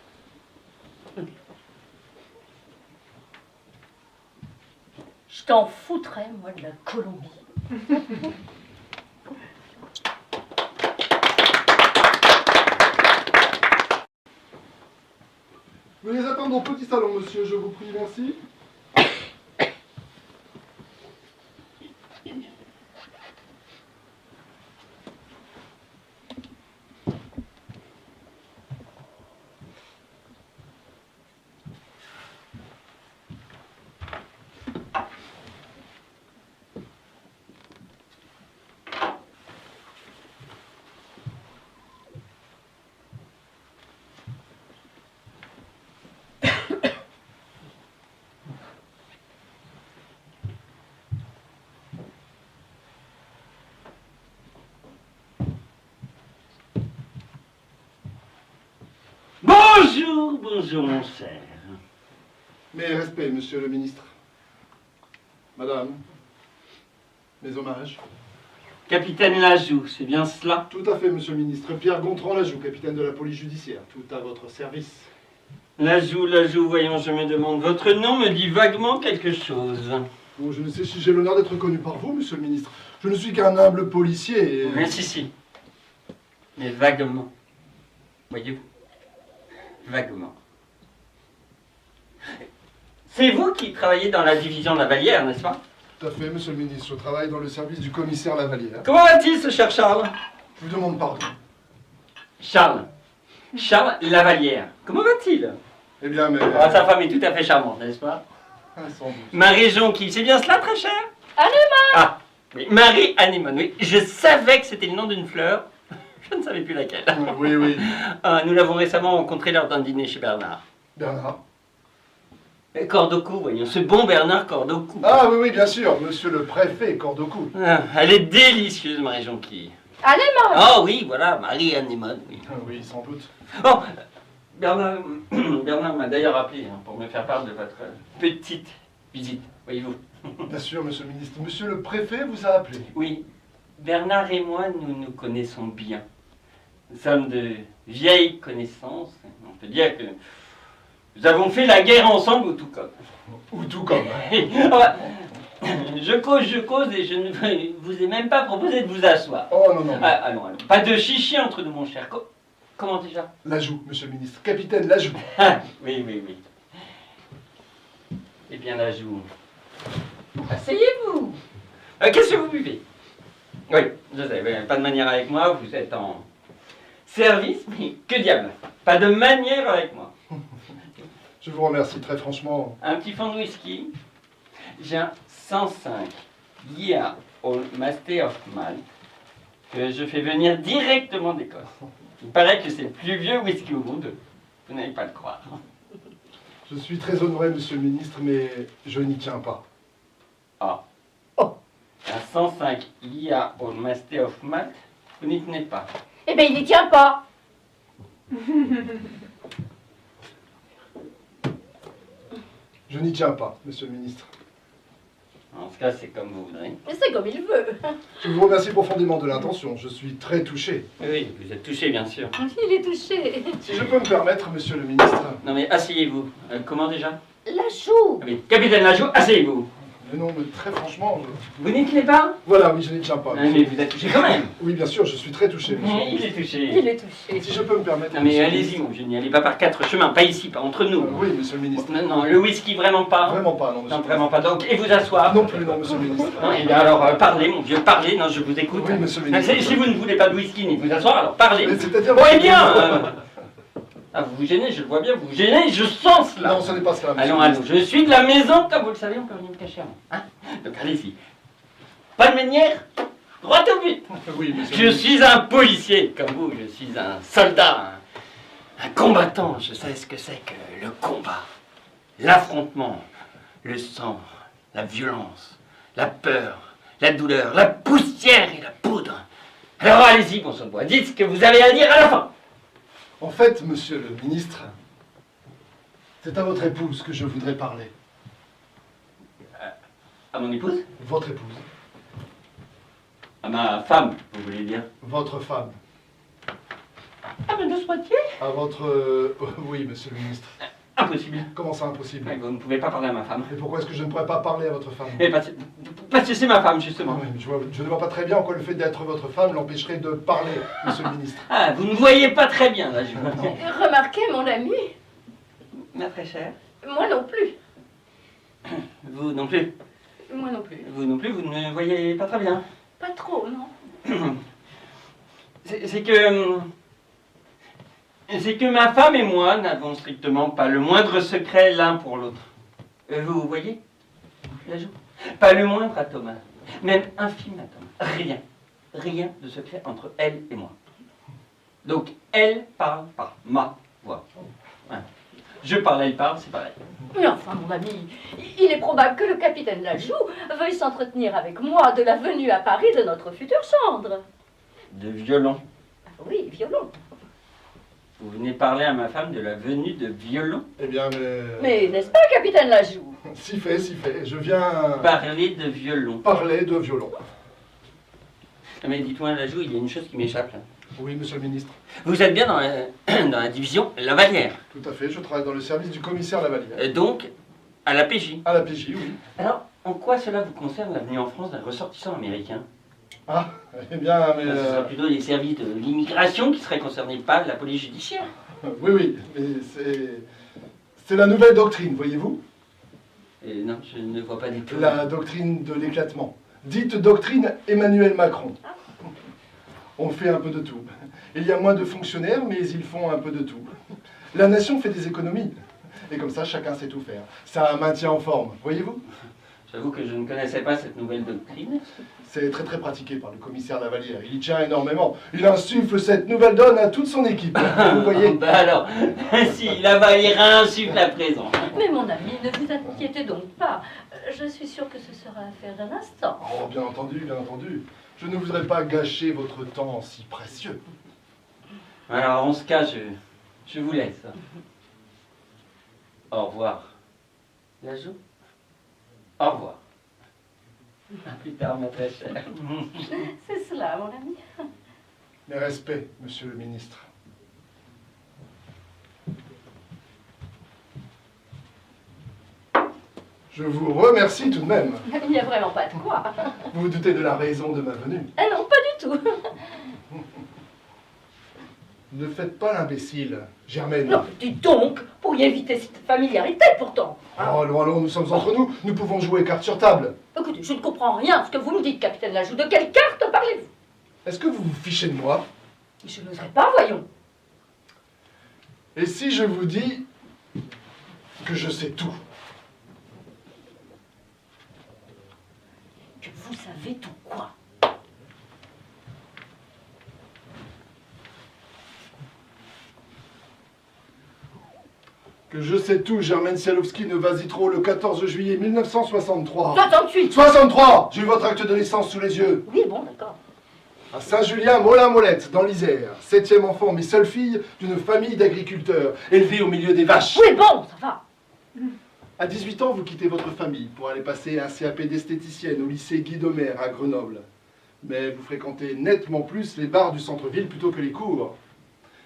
Je t'en foutrais, moi, de la Colombie. Veuillez attendre au petit salon, monsieur, je vous prie, merci. Bonjour, mon cher. Mes respects, monsieur le ministre. Madame, mes hommages. Capitaine Lajoux, c'est bien cela? Tout à fait, monsieur le ministre. Pierre Gontran-Lajoux, capitaine de la police judiciaire. Tout à votre service. Lajoux, voyons, je me demande. Votre nom me dit vaguement quelque chose. Bon, je ne sais si j'ai l'honneur d'être connu par vous, monsieur le ministre. Je ne suis qu'un humble policier et... Mais si. Mais vaguement. Voyez-vous? Vaguement. C'est vous qui travaillez dans la division Lavalière, n'est-ce pas? Tout à fait, monsieur le ministre. Je travaille dans le service du commissaire Lavalière. Comment va-t-il, ce cher Charles? Je vous demande pardon. Charles Lavalière. Comment va-t-il? Eh bien, mais... Ah, sa femme est tout à fait charmante, n'est-ce pas? Sans doute. Marie Jonquille, c'est bien cela, très cher? Anémone! Ah, oui, Marie Anémone, oui. Je savais que c'était le nom d'une fleur. Je ne savais plus laquelle. Oui. Ah, nous l'avons récemment rencontrée lors d'un dîner chez Bernard. Bernard. Cordocou, voyons, ce bon Bernard Cordocou. Ah oui, bien sûr, monsieur le préfet Cordocou. Ah, elle est délicieuse, Marie Jonquille. Anémone! Oh oui, voilà, Marie Anémone, oui. Oui, sans doute. Oh, Bernard m'a d'ailleurs appelé pour me faire part de votre petite visite, voyez-vous. Bien sûr, monsieur le ministre. Monsieur le préfet vous a appelé. Oui, Bernard et moi, nous nous connaissons bien. Nous sommes de vieilles connaissances. On peut dire que nous avons fait la guerre ensemble, ou tout comme. Ou tout comme. Je cause et je ne vous ai même pas proposé de vous asseoir. Oh non. Ah, allons. Pas de chichi entre nous, mon cher. Comment déjà? Lajoux, monsieur le ministre. Capitaine Lajoux. Ah, oui. Eh bien, Lajoux. Asseyez-vous. Qu'est-ce que vous buvez? Oui, je sais, pas de manière avec moi, vous êtes en service, mais que diable, pas de manière avec moi. Je vous remercie très franchement. Un petit fond de whisky, j'ai un 105 Year Old Master of Malt que je fais venir directement d'Écosse. Il paraît que c'est le plus vieux whisky au monde, vous n'allez pas le croire. Je suis très honoré, monsieur le ministre, mais je n'y tiens pas. Ah. Oh. Un 105 Year Old Master of Malt, vous n'y tenez pas. Eh bien, il n'y tient pas. Je n'y tiens pas, monsieur le ministre. En ce cas, c'est comme vous voudrez. Mais c'est comme il veut. Je vous remercie profondément de l'intention. Je suis très touché. Oui, vous êtes touché, bien sûr. Il est touché. Si je peux me permettre, monsieur le ministre. Non mais asseyez-vous. Comment déjà? Lajoux. Oui, capitaine Lajoux, asseyez-vous. Mais non, mais très franchement, Vous n'y tenez pas? Voilà, oui, je n'y tiens pas. Ah, mais vous êtes touché quand même. Oui, bien sûr, je suis très touché, monsieur le Il ministre. est touché. Il est touché. Si je peux me permettre... Non mais monsieur le allez-y, ministre. mon vieux, n'y allez pas par quatre chemins, pas ici, pas entre nous. Oui, monsieur le ministre. Non, le whisky vraiment pas. Vraiment pas, non, monsieur Non, le vraiment pas. Donc, et vous asseoir? ministre. Non plus, non, monsieur le ministre. Non, et bien alors, parlez, mon vieux, parlez. Non, je vous écoute. Oui, monsieur le Ah, ministre. si vous ne voulez pas de whisky ni vous asseoir, alors parlez. Mais c'est-à-dire... Bon, eh bien ah, vous vous gênez, je le vois bien, vous vous gênez, je sens cela. Non, ce n'est pas cela, monsieur Allons, le ministre. je suis de la maison, comme vous le savez, on peut venir me cacher avant. Hein, donc allez-y. Pas de manière, droit au but. Oui, monsieur Je le ministre. suis un policier, comme vous, je suis un soldat, un combattant. Je sais ce que c'est que le combat, l'affrontement, le sang, la violence, la peur, la douleur, la poussière et la poudre. Alors allez-y, bon sang de bois, dites ce que vous avez à dire à la fin. En fait, monsieur le ministre, c'est à votre épouse que je voudrais parler. À mon épouse? Votre épouse. À ma femme, vous voulez dire? Votre femme. Ah, mais de ce moitié? À votre... oui, monsieur le ministre. Impossible. Comment ça, impossible? Vous ne pouvez pas parler à ma femme. Et pourquoi est-ce que je ne pourrais pas parler à votre femme? Parce que c'est ma femme, justement. Oui, je ne vois pas très bien en quoi le fait d'être votre femme l'empêcherait de parler, monsieur le ministre. Ah, vous ne voyez pas très bien, là, je vois. Remarquez, mon ami, Ma très chère. moi non plus. Vous non plus. Moi non plus. Vous non plus, vous ne voyez pas très bien. Pas trop, non. C'est que ma femme et moi n'avons strictement pas le moindre secret l'un pour l'autre. Vous voyez la joue? Pas le moindre atome, même infime atome. Rien. Rien de secret entre elle et moi. Donc, elle parle par ma voix. Hein. Je parle, elle parle, c'est pareil. Mais enfin, mon ami, il est probable que le capitaine Lajoux veuille s'entretenir avec moi de la venue à Paris de notre futur gendre. De violon. Oui, violon. Vous venez parler à ma femme de la venue de violon? Eh bien, Mais n'est-ce pas, capitaine Lajoux? Si fait, si fait. Je viens Parler de violon. parler de violon. Mais dites-moi, Lajoux, il y a une chose qui m'échappe là. Oui, monsieur le ministre. Vous êtes bien dans dans la division Lavalière. Tout à fait, je travaille dans le service du commissaire Lavalière. Donc, à la PJ. À la PJ, oui. Alors, en quoi cela vous concerne la venue en France d'un ressortissant américain? Ah, eh bien, mais... Ce sera plutôt les services de l'immigration qui seraient concernés, pas la police judiciaire. Oui, oui, mais c'est la nouvelle doctrine, voyez-vous? Et non, je ne vois pas du tout. La doctrine de l'éclatement. Dite doctrine Emmanuel Macron. On fait un peu de tout. Il y a moins de fonctionnaires, mais ils font un peu de tout. La nation fait des économies. Et comme ça, chacun sait tout faire. Ça maintient en forme, voyez-vous? J'avoue que je ne connaissais pas cette nouvelle doctrine. C'est très très pratiqué par le commissaire Lavalière. Il y tient énormément. Il insuffle cette nouvelle donne à toute son équipe. Vous voyez? Bah alors, si Lavalière insuffle à présent. Mais mon ami, ne vous inquiétez donc pas. Je suis sûre que ce sera affaire d'un instant. Oh, bien entendu, bien entendu. Je ne voudrais pas gâcher votre temps si précieux. Alors, en ce cas, je vous laisse. Au revoir. Lajoux? Au revoir. À plus tard, ma très chère. C'est cela, mon ami. Mes respects, monsieur le ministre. Je vous remercie tout de même. Il n'y a vraiment pas de quoi. Vous vous doutez de la raison de ma venue. Ah non, pas du tout. Ne faites pas l'imbécile, Germaine. Non, dites donc, pourriez éviter cette familiarité pourtant. Oh, allons, allons, nous sommes entre nous. Nous pouvons jouer carte sur table. Écoutez, je ne comprends rien à ce que vous me dites, capitaine Lajoux. De quelle carte parlez-vous? Est-ce que vous vous fichez de moi? Je n'oserais pas, voyons. Et si je vous dis que je sais tout? Que vous savez tout quoi? Que je sais tout, Germaine Sialowski ne vas-y trop le 14 juillet 1963. 68. 63! J'ai eu votre acte de naissance sous les yeux. Oui, bon, d'accord. À Saint-Julien, Molin-Molette, dans l'Isère. 7e enfant, mais seule fille d'une famille d'agriculteurs, élevée au milieu des vaches. Oui, bon, ça va. À 18 ans, vous quittez votre famille pour aller passer un CAP d'esthéticienne au lycée Guy Domer à Grenoble. Mais vous fréquentez nettement plus les bars du centre-ville plutôt que les cours.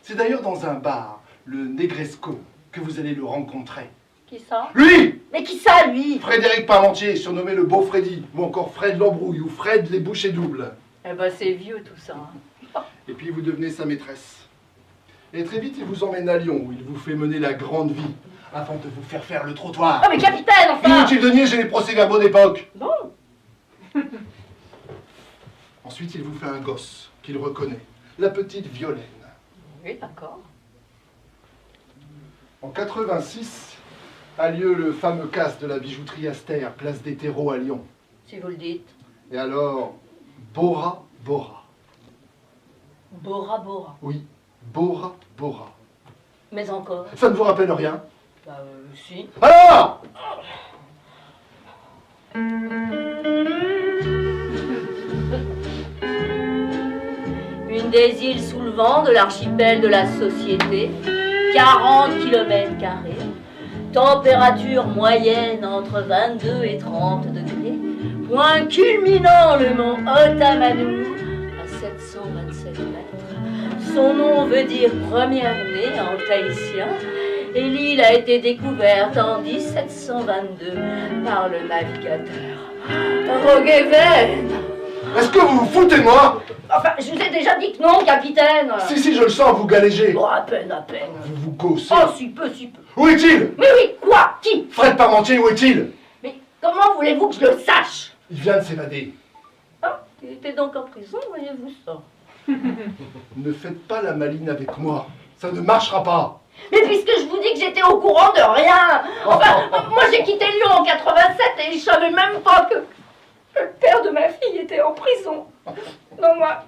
C'est d'ailleurs dans un bar, le Negresco, que vous allez le rencontrer. Qui ça? Lui! Mais qui ça, lui? Frédéric Parmentier, surnommé le Beau Freddy, ou encore Fred l'Embrouille, ou Fred les Bouchées Doubles. Eh ben, c'est vieux tout ça. Et puis vous devenez sa maîtresse. Et très vite, il vous emmène à Lyon, où il vous fait mener la grande vie, afin de vous faire faire le trottoir. Oh, mais capitaine, enfin! Inutile de nier, j'ai les procès-verbaux d'époque. Bon. Ensuite, il vous fait un gosse, qu'il reconnaît, la petite Violaine. Oui, d'accord. En 86, a lieu le fameux casse de la bijouterie Aster, place des terreaux à Lyon. Si vous le dites. Et alors, Bora Bora. Bora Bora. Oui, Bora Bora. Mais encore. Ça ne vous rappelle rien? Bah, si. Alors! Une des îles sous le vent vent de l'archipel de la Société, 40 km², température moyenne entre 22 et 30 degrés, point culminant le mont Otamanu à 727 mètres. Son nom veut dire première-née en tahitien, et l'île a été découverte en 1722 par le navigateur Roggeveen. Est-ce que vous vous foutez de moi? Enfin, je vous ai déjà dit que non, capitaine. Si, je le sens, vous galégez. Oh, à peine, à peine. Vous vous gossez. Oh, si peu, si peu. Où est-il? Mais oui, quoi? Qui? Fred Parmentier, où est-il? Mais comment voulez-vous que je le sache? Il vient de s'évader. Ah, il était donc en prison, voyez-vous ça. Ne faites pas la maline avec moi. Ça ne marchera pas. Mais puisque je vous dis que j'étais au courant de rien. Enfin, moi j'ai quitté Lyon en 87 et je savais même pas que le père de ma fille était en prison. Non, moi,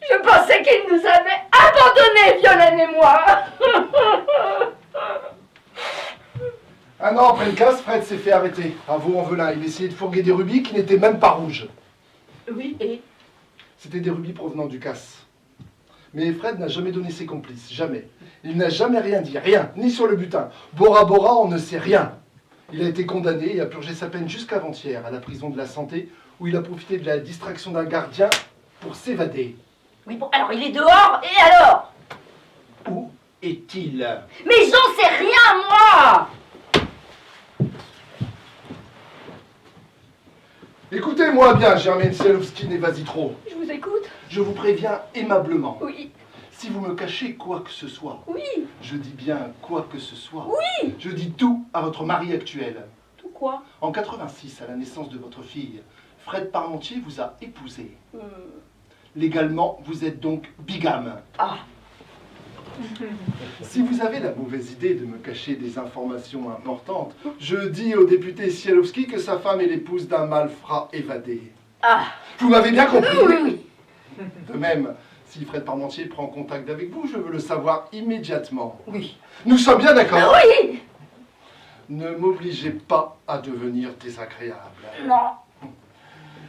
je pensais qu'il nous avait abandonnés, Violaine et moi. Un an après le casse, Fred s'est fait arrêter. À Vaux-en-Velin, il essayait de fourguer des rubis qui n'étaient même pas rouges. Oui, et C'était des rubis provenant du casse. Mais Fred n'a jamais donné ses complices, jamais. Il n'a jamais rien dit, rien, ni sur le butin. Bora Bora, on ne sait rien. Il a été condamné et a purgé sa peine jusqu'avant-hier à la prison de la Santé, où il a profité de la distraction d'un gardien pour s'évader. oui, bon, alors il est dehors, et alors? Où est-il? Mais j'en sais rien, moi. Écoutez-moi bien, Germaine Sielowski, n'évasez trop. Je vous écoute. Je vous préviens aimablement. Oui, Si vous me cachez quoi que ce soit, oui, je dis bien quoi que ce soit, oui. je dis tout à votre mari actuel. Tout quoi? En 86, à la naissance de votre fille, Fred Parmentier vous a épousé. Légalement, vous êtes donc bigame. Ah, Si vous avez la mauvaise idée de me cacher des informations importantes, je dis au député Sielowski que sa femme est l'épouse d'un malfrat évadé. ah, Vous m'avez bien compris? oui, oui. De même, si Fred Parmentier prend contact avec vous, je veux le savoir immédiatement. Oui. Nous sommes bien d'accord? Oui. Ne m'obligez pas à devenir désagréable. Non.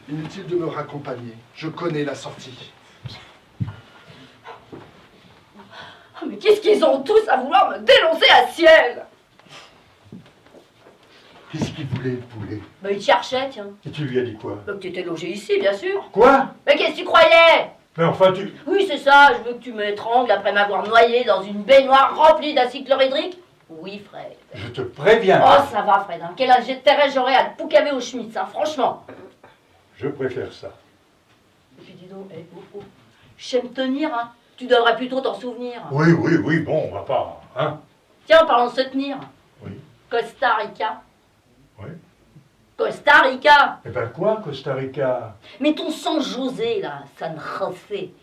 Inutile de me raccompagner. Je connais la sortie. Oh, mais qu'est-ce qu'ils ont tous à vouloir me dénoncer à ciel? Qu'est-ce qu'il voulait, le poulet? Bah, il te cherchait, tiens. Et tu lui as dit quoi? Bah, que tu étais logé ici, bien sûr. Quoi? Mais qu'est-ce que tu croyais? Mais enfin, tu... Oui, c'est ça, je veux que tu m'étrangles après m'avoir noyé dans une baignoire remplie d'acide chlorhydrique. Oui, Fred. Je te préviens. Oh, ça va, Fred. Hein. Quel intérêt j'aurais à te poucaver au Schmitz, hein, franchement. Je préfère ça. Et puis dis donc, j'aime tenir, hein. Tu devrais plutôt t'en souvenir. Oui, bon, on va pas, hein? Tiens, en parlant de se tenir. Oui. Costa Rica. Oui. Costa Rica. Eh ben quoi, Costa Rica? Mais ton San José, là, San José,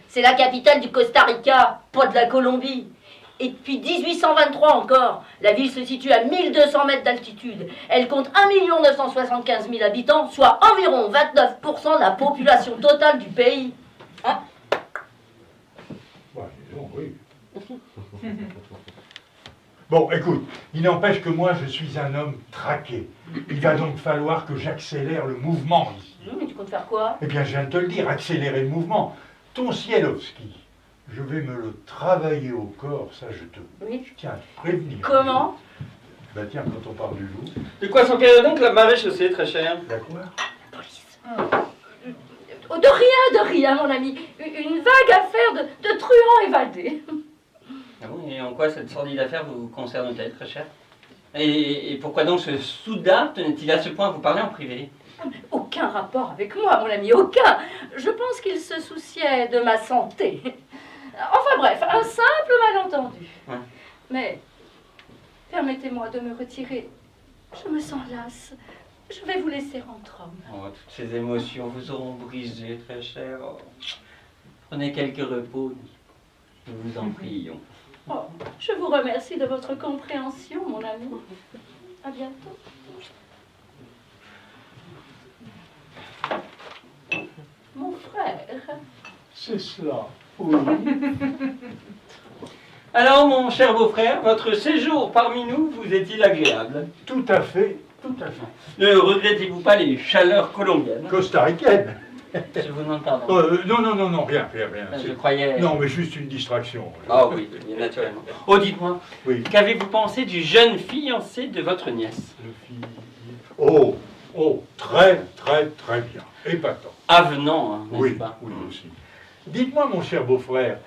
c'est la capitale du Costa Rica, pas de la Colombie. Et depuis 1823 encore, la ville se situe à 1200 mètres d'altitude. Elle compte 1 975 000 habitants, soit environ 29% de la population totale du pays. Hein? Ouais, disons, oui. Bon, écoute, il n'empêche que moi, je suis un homme traqué. Il va donc falloir que j'accélère le mouvement ici. Mais tu comptes faire quoi? Eh bien, je viens de te le dire, accélérer le mouvement. Ton Sielowski, je vais me le travailler au corps, ça Oui. je tiens à te prévenir. Comment? Ben tiens, quand on parle du loup, De quoi s'enquérir donc la marée chaussée, très cher? la quoi? La police. Oh, de rien, mon ami. Une vague affaire de truands évadés. Ah bon, et en quoi cette sordide affaire vous concerne-t-elle, très cher? Et pourquoi donc ce soudain tenait-il à ce point à vous parler en privé? Aucun rapport avec moi, mon ami, aucun. Je pense qu'il se souciait de ma santé. Enfin bref, un simple malentendu. Ouais. Mais permettez-moi de me retirer. Je me sens lasse. Je vais vous laisser entre hommes. Oh, toutes ces émotions vous auront brisé, très cher. Oh. Prenez quelques repos, nous vous en prions. Oh, je vous remercie de votre compréhension, mon ami. À bientôt. Mon frère. C'est cela. Oui. Alors, mon cher beau-frère, votre séjour parmi nous vous est-il agréable? Tout à fait, tout à fait. Ne regrettez-vous pas les chaleurs colombiennes? Costaricaine. Je vous demande pardon. Non, rien. Je C'est- croyais... Non, mais juste une distraction. Ah oui, naturellement. Oh, dites-moi, Oui. qu'avez-vous pensé du jeune fiancé de votre nièce? Le fille. Oh, très bien. Épatant. Avenant, hein, n'est-ce Oui, pas? oui aussi. Dites-moi, mon cher beau-frère,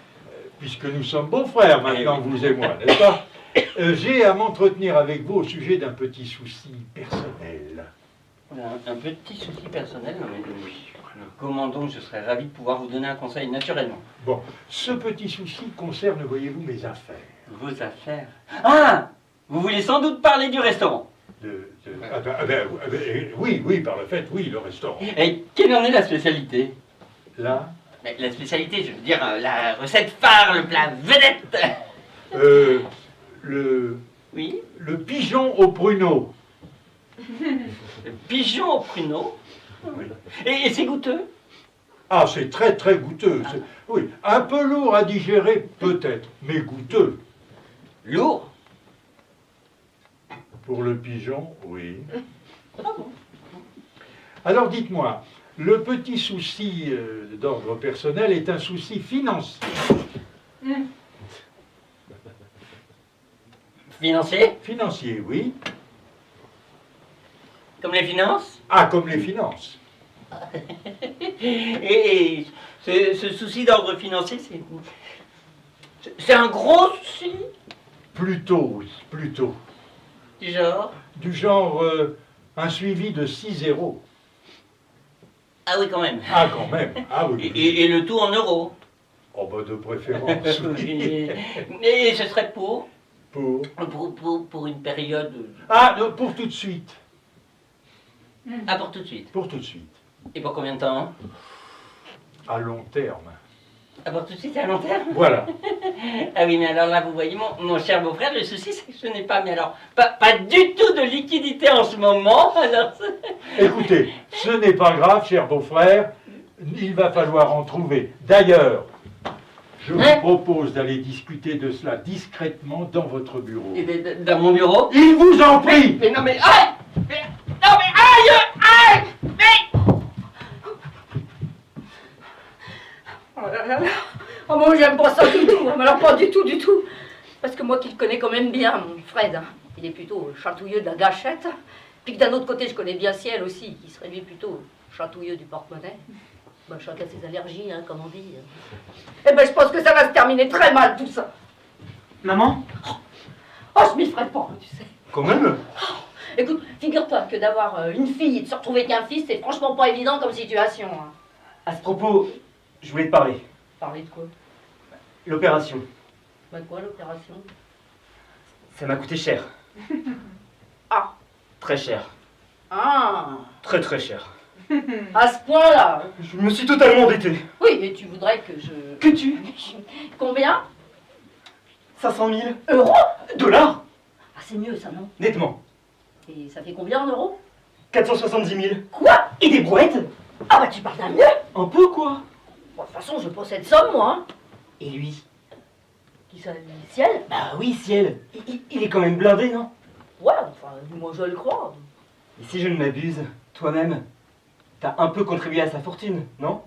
puisque nous sommes beaux-frères maintenant, Eh oui. vous et moi, n'est-ce pas? J'ai à m'entretenir avec vous au sujet d'un petit souci personnel. Un petit souci personnel, non, mais comment donc je serais ravi de pouvoir vous donner un conseil naturellement. Bon, ce petit souci concerne, voyez-vous, mes affaires. Vos affaires. Ah! Vous voulez sans doute parler du restaurant. Oui, par le fait, oui, le restaurant. Et quelle en est la spécialité? Là, Mais la spécialité, je veux dire, la recette phare, le plat vedette. Oui? le pigeon au pruneau. Le pigeon au pruneau. Oui. Et c'est goûteux? Ah, c'est très goûteux. Oui, un peu lourd à digérer, peut-être, mais goûteux. Lourd? Pour le pigeon, oui. Alors dites-moi, le petit souci d'ordre personnel est un souci financier. Financier? Financier, oui. Comme les finances? Ah, comme les finances. Et ce souci d'ordre financier, c'est un gros souci Plutôt, oui, plutôt. du genre? Du genre, un suivi de 6 0. Ah oui, quand même. Ah, quand même. Ah oui. Et le tout en euros. Oh, bah, de préférence, oui. Et ce serait pour Pour... une période... Ah, non, pour tout de suite. Ah, pour tout de suite. Pour tout de suite. Et pour combien de temps? À long terme. Ah, pour tout de suite, à long terme? Voilà. Ah oui, mais alors là, vous voyez, mon cher beau-frère, le souci, c'est que je n'ai pas, mais alors, pas du tout de liquidité en ce moment, alors... Écoutez, ce n'est pas grave, cher beau-frère. Il va falloir en trouver. D'ailleurs, je vous propose d'aller discuter de cela discrètement dans votre bureau. Et dans mon bureau? Il vous en prie. Mais non, mais... Aïe! Non, mais aïe! Mais... Oh là là là. Oh moi j'aime pas ça du tout, mais alors pas du tout. Parce que moi qui le connais quand même bien, mon Fred, hein, il est plutôt chatouilleux de la gâchette. Puis que d'un autre côté je connais bien Ciel aussi, qui serait lui plutôt chatouilleux du porte-monnaie. Ben, chacun ses allergies, hein, comme on dit. Eh ben je pense que ça va se terminer très mal tout ça. Maman? Oh je m'y ferai pas, tu sais. Quand même? Écoute, figure-toi que d'avoir une fille et de se retrouver avec un fils, c'est franchement pas évident comme situation. Hein. À ce propos, je voulais te parler. Parler de quoi? L'opération. Ben quoi l'opération? Ça m'a coûté cher. Ah. Très cher. Ah. Très cher. À ce point-là. Je me suis totalement endetté. Oui, mais tu voudrais que je... Que tu? Combien? 500 000 Euros? dollars? Ah c'est mieux ça, non? Nettement. Et ça fait combien en euros? 470 000. Quoi? Et des brouettes? Ah bah tu parles d'un mieux. Un peu quoi? Bon, de toute façon, je possède somme, moi. Hein. Et lui? Qui ça, Ciel? Bah oui, Ciel. Il est quand même blindé, non? Ouais, enfin, moi je le crois. Et si je ne m'abuse, toi-même, t'as un peu contribué à sa fortune, non?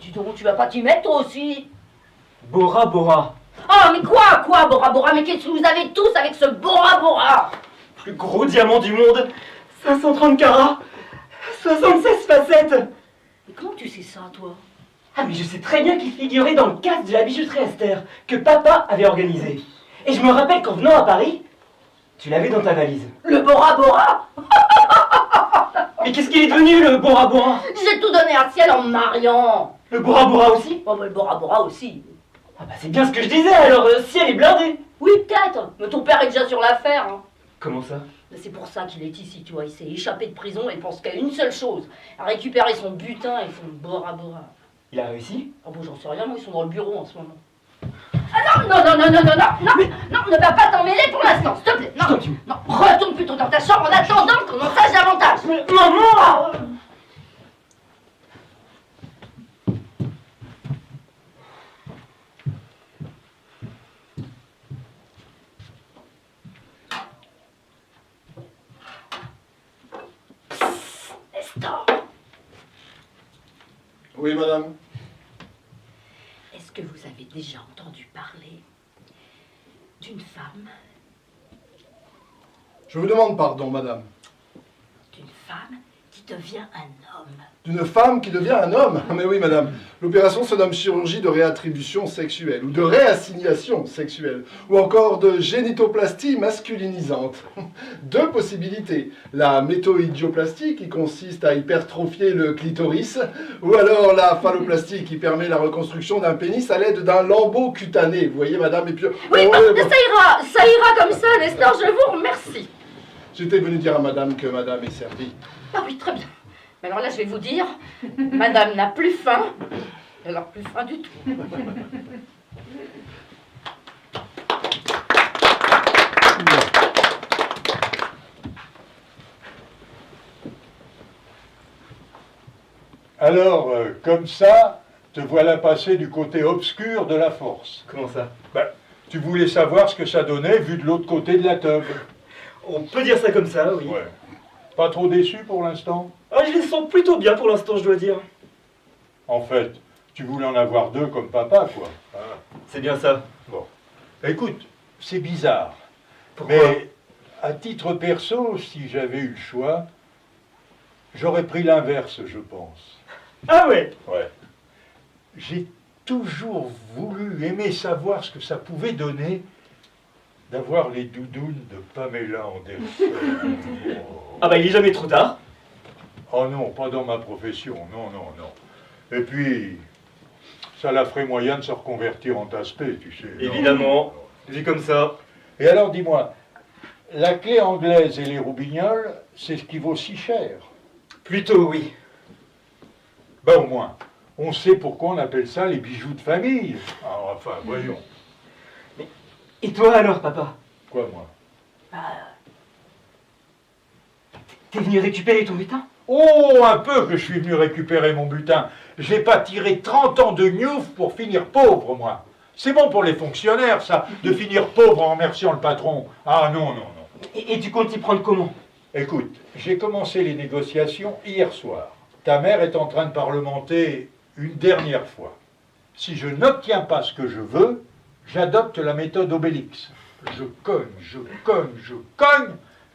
Dis donc, tu vas pas t'y mettre toi aussi? Bora Bora. Ah, mais quoi, Bora Bora? Mais qu'est-ce que vous avez tous avec ce Bora Bora? Plus gros diamant du monde. 530 carats. 76 facettes. Mais comment tu sais ça, toi? Ah mais je sais très bien qu'il figurait dans le casque de la bijouterie Esther que papa avait organisé. Et je me rappelle qu'en venant à Paris, tu l'avais dans ta valise. Le Bora Bora? Mais qu'est-ce qu'il est devenu le Bora Bora? J'ai tout donné à Ciel en me mariant. Le Bora Bora aussi? Oh, mais le Bora Bora aussi. Ah bah c'est bien ce que je disais alors, si elle est blindée. Oui, peut-être, mais ton père est déjà sur l'affaire. Hein. Comment ça? C'est pour ça qu'il est ici, tu vois. Il s'est échappé de prison et il pense qu'à une seule chose, à récupérer son butin et son Bora Bora. Il a réussi? Ah bon, j'en sais rien, moi, ils sont dans le bureau en ce moment. Ah non, non, ne va pas t'en mêler pour l'instant, s'il te plaît. Non, non, retourne plutôt dans ta chambre en attendant qu'on en sache davantage. Mais maman! Nestor. Oui, madame. Est-ce que vous avez déjà entendu parler d'une femme, Je vous demande pardon, madame. d'une femme qui devient un homme? D'une femme qui devient un homme? Mais oui, madame. L'opération se nomme chirurgie de réattribution sexuelle, ou de réassignation sexuelle, ou encore de génitoplastie masculinisante. Deux possibilités. La métoïdioplastie, qui consiste à hypertrophier le clitoris, ou alors la phalloplastie, qui permet la reconstruction d'un pénis à l'aide d'un lambeau cutané. Vous voyez, madame, et puis... Oui, ça ira comme ça, Nestor, je vous remercie. J'étais venu dire à madame que madame est servie. Ah oui, très bien. Mais alors là, je vais vous dire, madame n'a plus faim, alors plus faim du tout. Alors, comme ça, te voilà passé du côté obscur de la force. Comment ça? Ben, tu voulais savoir ce que ça donnait vu de l'autre côté de la tube. On peut dire ça comme ça, oui. Ouais. Pas trop déçu pour l'instant? Ah, je les sens plutôt bien pour l'instant, je dois dire. En fait, tu voulais en avoir deux comme papa, quoi. Ah. C'est bien ça. Bon. Écoute, c'est bizarre. Pourquoi? Mais à titre perso, si j'avais eu le choix, j'aurais pris l'inverse, je pense. Ah ouais? Ouais. J'ai toujours voulu aimer savoir ce que ça pouvait donner d'avoir les doudounes de Pamela Anderson. Ah bah il est jamais trop tard. Oh non, pas dans ma profession, non, non, non. Et puis, ça la ferait moyen de se reconvertir en tasse-paix, tu sais. Non, Évidemment, non. vu comme ça. Et alors, dis-moi, la clé anglaise et les roubignoles, c'est ce qui vaut si cher. Plutôt oui. Ben au moins, on sait pourquoi on appelle ça les bijoux de famille. Alors, enfin, voyons. Et toi alors, papa? Quoi, moi? T'es venu récupérer ton butin? Oh, un peu que je suis venu récupérer mon butin. J'ai pas tiré 30 ans de gnouf pour finir pauvre, moi. C'est bon pour les fonctionnaires, ça, de finir pauvre en remerciant le patron. Ah non, non, non. Et tu comptes t'y prendre comment? Écoute, j'ai commencé les négociations hier soir. Ta mère est en train de parlementer une dernière fois. Si je n'obtiens pas ce que je veux, j'adopte la méthode Obélix. Je cogne,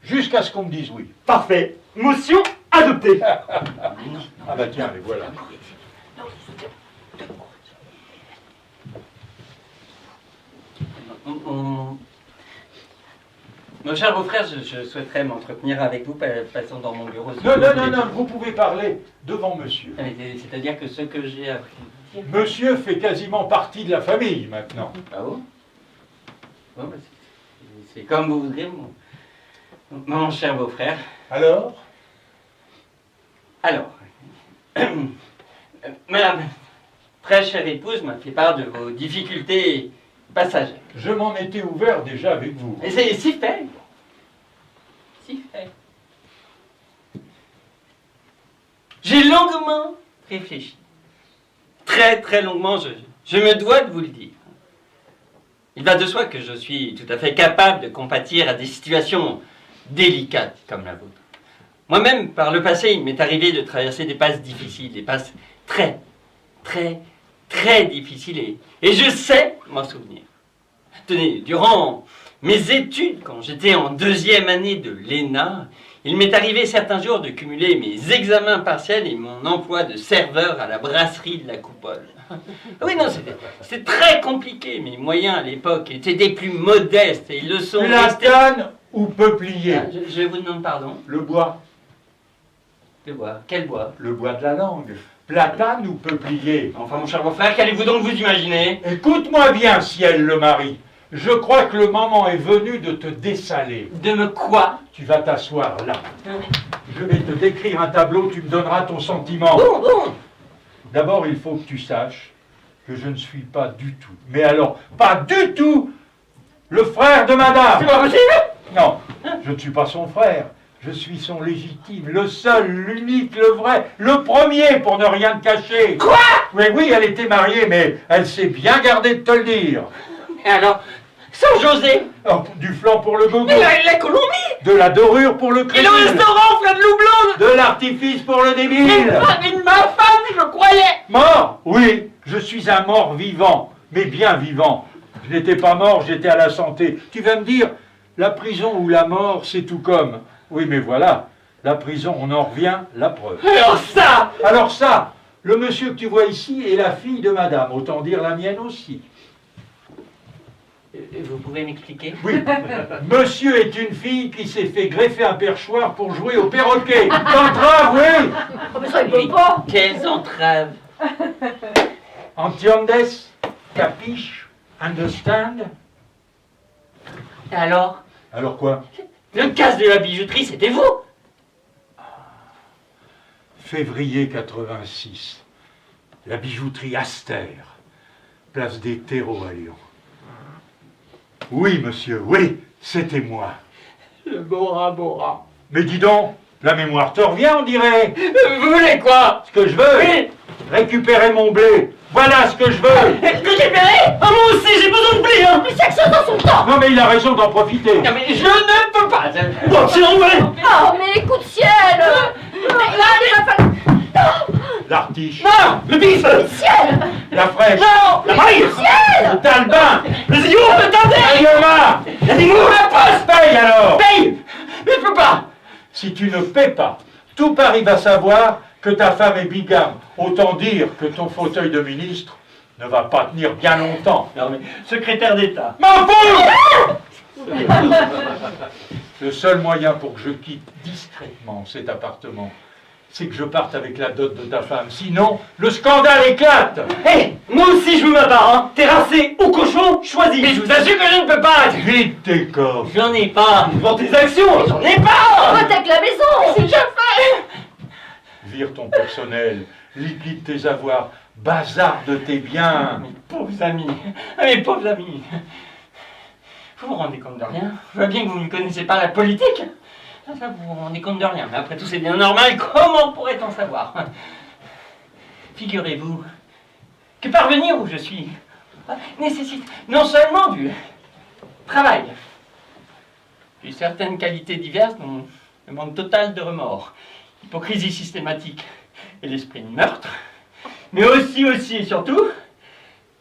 jusqu'à ce qu'on me dise oui. Parfait. Motion adoptée. Ah bah tiens, les voilà. Mon cher beau-frère, je souhaiterais m'entretenir avec vous, passant dans mon bureau. Non, non, non, non, vous pouvez parler devant monsieur. C'est-à-dire que ce que j'ai appris... Monsieur fait quasiment partie de la famille maintenant. Ah bon? Bon, bah, c'est comme vous voudrez, mon cher beau-frère. Alors? Alors, madame, très chère épouse m'a fait part de vos difficultés passagères. Je m'en étais ouvert déjà avec vous. Et c'est si fait. Si fait. J'ai longuement réfléchi. Très, très longuement, je me dois de vous le dire. Il va de soi que je suis tout à fait capable de compatir à des situations délicates comme la vôtre. Moi-même, par le passé, il m'est arrivé de traverser des passes difficiles, des passes très, très, très difficiles, et je sais m'en souvenir. Tenez, durant mes études, quand j'étais en 2e année de l'ENA, il m'est arrivé certains jours de cumuler mes examens partiels et mon emploi de serveur à la brasserie de la Coupole. Oui, non, c'était très compliqué. Mes moyens à l'époque étaient des plus modestes et ils le sont restés. Platane ou peuplier? Ah, je vous demande pardon. Le bois. Le bois. Quel bois? Le bois de la langue. Platane ou peuplier? Enfin, mon cher beau-frère, qu'allez-vous donc vous imaginer? Écoute-moi bien, ciel le mari. Je crois que le moment est venu de te dessaler. De me quoi? Tu vas t'asseoir là. Je vais te décrire un tableau, tu me donneras ton sentiment. Bon. D'abord, il faut que tu saches que je ne suis pas du tout, mais alors pas du tout, le frère de madame. C'est pas possible? Non, je ne suis pas son frère. Je suis son légitime, le seul, l'unique, le vrai, le premier pour ne rien te cacher. Quoi? Oui, oui, elle était mariée, mais elle s'est bien gardée de te le dire. Et alors, sans José? Oh, du flanc pour le gogo, Et la Colombie? de la dorure pour le Et crédit, le restaurant, frère de Loublon? de l'artifice pour le Et débile. ma femme, je me croyais. Mort? Oui, je suis un mort vivant, mais bien vivant. Je n'étais pas mort, j'étais à la santé. Tu vas me dire, la prison ou la mort, c'est tout comme. Oui, mais voilà, la prison, on en revient, la preuve. Alors ça, le monsieur que tu vois ici est la fille de madame, autant dire la mienne aussi. Vous pouvez m'expliquer? Oui, monsieur est une fille qui s'est fait greffer un perchoir pour jouer au perroquet. Entrave, oui. Oh, mais ça, il peut pas. Quelles entraves? Entiendes? Capiche? Understand? Et alors? Alors quoi? Le casse de la bijouterie, c'était vous? Février 86. La bijouterie Aster, place des terreaux à Lyon. Oui, monsieur, oui, c'était moi. Le Bora Bora. Mais dis donc, la mémoire te revient, on dirait. Vous voulez quoi? Ce que je veux, Oui. récupérer mon blé. Voilà ce que je veux. Est-ce que j'ai payé? Ah, moi aussi, j'ai besoin de blé, hein. Mais chaque chose dans son temps. Non, mais il a raison d'en profiter. Non, mais je ne peux pas. Bon, sinon, ouais. Oh, mais écoute, ciel. Mais là, il va falloir... L'artiche, Non, le bif. Ciel. la fraîche, Non, la maille. le talbin, Le zigou, attendez. l'aïeuma. La zigou, la poste. Paye alors. Paye. Mais je peux pas. Si tu ne paies pas, tout Paris va savoir que ta femme est bigame. Autant dire que ton fauteuil de ministre ne va pas tenir bien longtemps. Non, mais secrétaire d'État. M'en fous! Le seul moyen pour que je quitte discrètement cet appartement, c'est que je parte avec la dot de ta femme. Sinon, le scandale éclate! Hé, moi aussi je veux ma part, hein. Terrassé ou cochon, choisis. Mais je vous assure que je ne peux pas. Vite tes coffres! J'en ai pas. Vends tes actions, j'en ai pas. Hypothèque la maison. C'est déjà fait. Vire ton personnel, liquide tes avoirs, bazarde tes biens. Mes pauvres amis, mes pauvres amis. Vous vous rendez compte de rien? Je vois bien que vous ne connaissez pas la politique. Ça, vous vous rendez compte de rien. Mais après tout, c'est bien normal. Comment pourrait-on savoir? Figurez-vous que parvenir où je suis nécessite non seulement du travail, puis certaines qualités diverses, dont le manque total de remords, l'hypocrisie systématique et l'esprit de meurtre, mais aussi et surtout,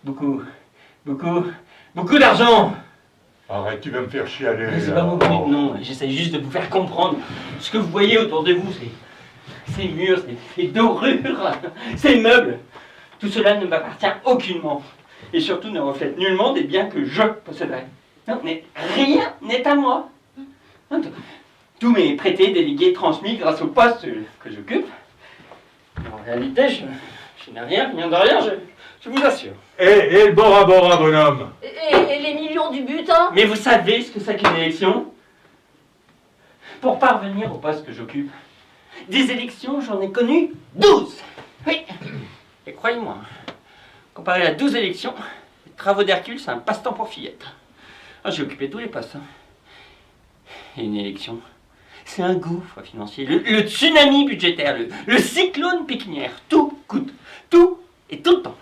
beaucoup d'argent. Arrête, tu vas me faire chialer. Mais c'est pas mon but, non. J'essaie juste de vous faire comprendre. Ce que vous voyez autour de vous, c'est ces murs, ces dorures, ces meubles. Tout cela ne m'appartient aucunement. Et surtout ne reflète nullement des biens que je posséderais. Non, mais rien n'est à moi. Tout m'est prêté, délégué, transmis grâce au poste que j'occupe. En réalité, je n'ai rien de rien, je vous assure. Et le Bora Bora, bonhomme? Et les millions du butin. Mais vous savez ce que c'est qu'une élection? Pour parvenir au poste que j'occupe, des élections, j'en ai connu 12. Oui. Et croyez-moi, comparé à 12 élections, les travaux d'Hercule, c'est un passe-temps pour fillettes. Ah, j'ai occupé tous les postes. Et une élection, c'est un gouffre financier, le tsunami budgétaire, le cyclone pécuniaire. Tout coûte, tout et tout le temps.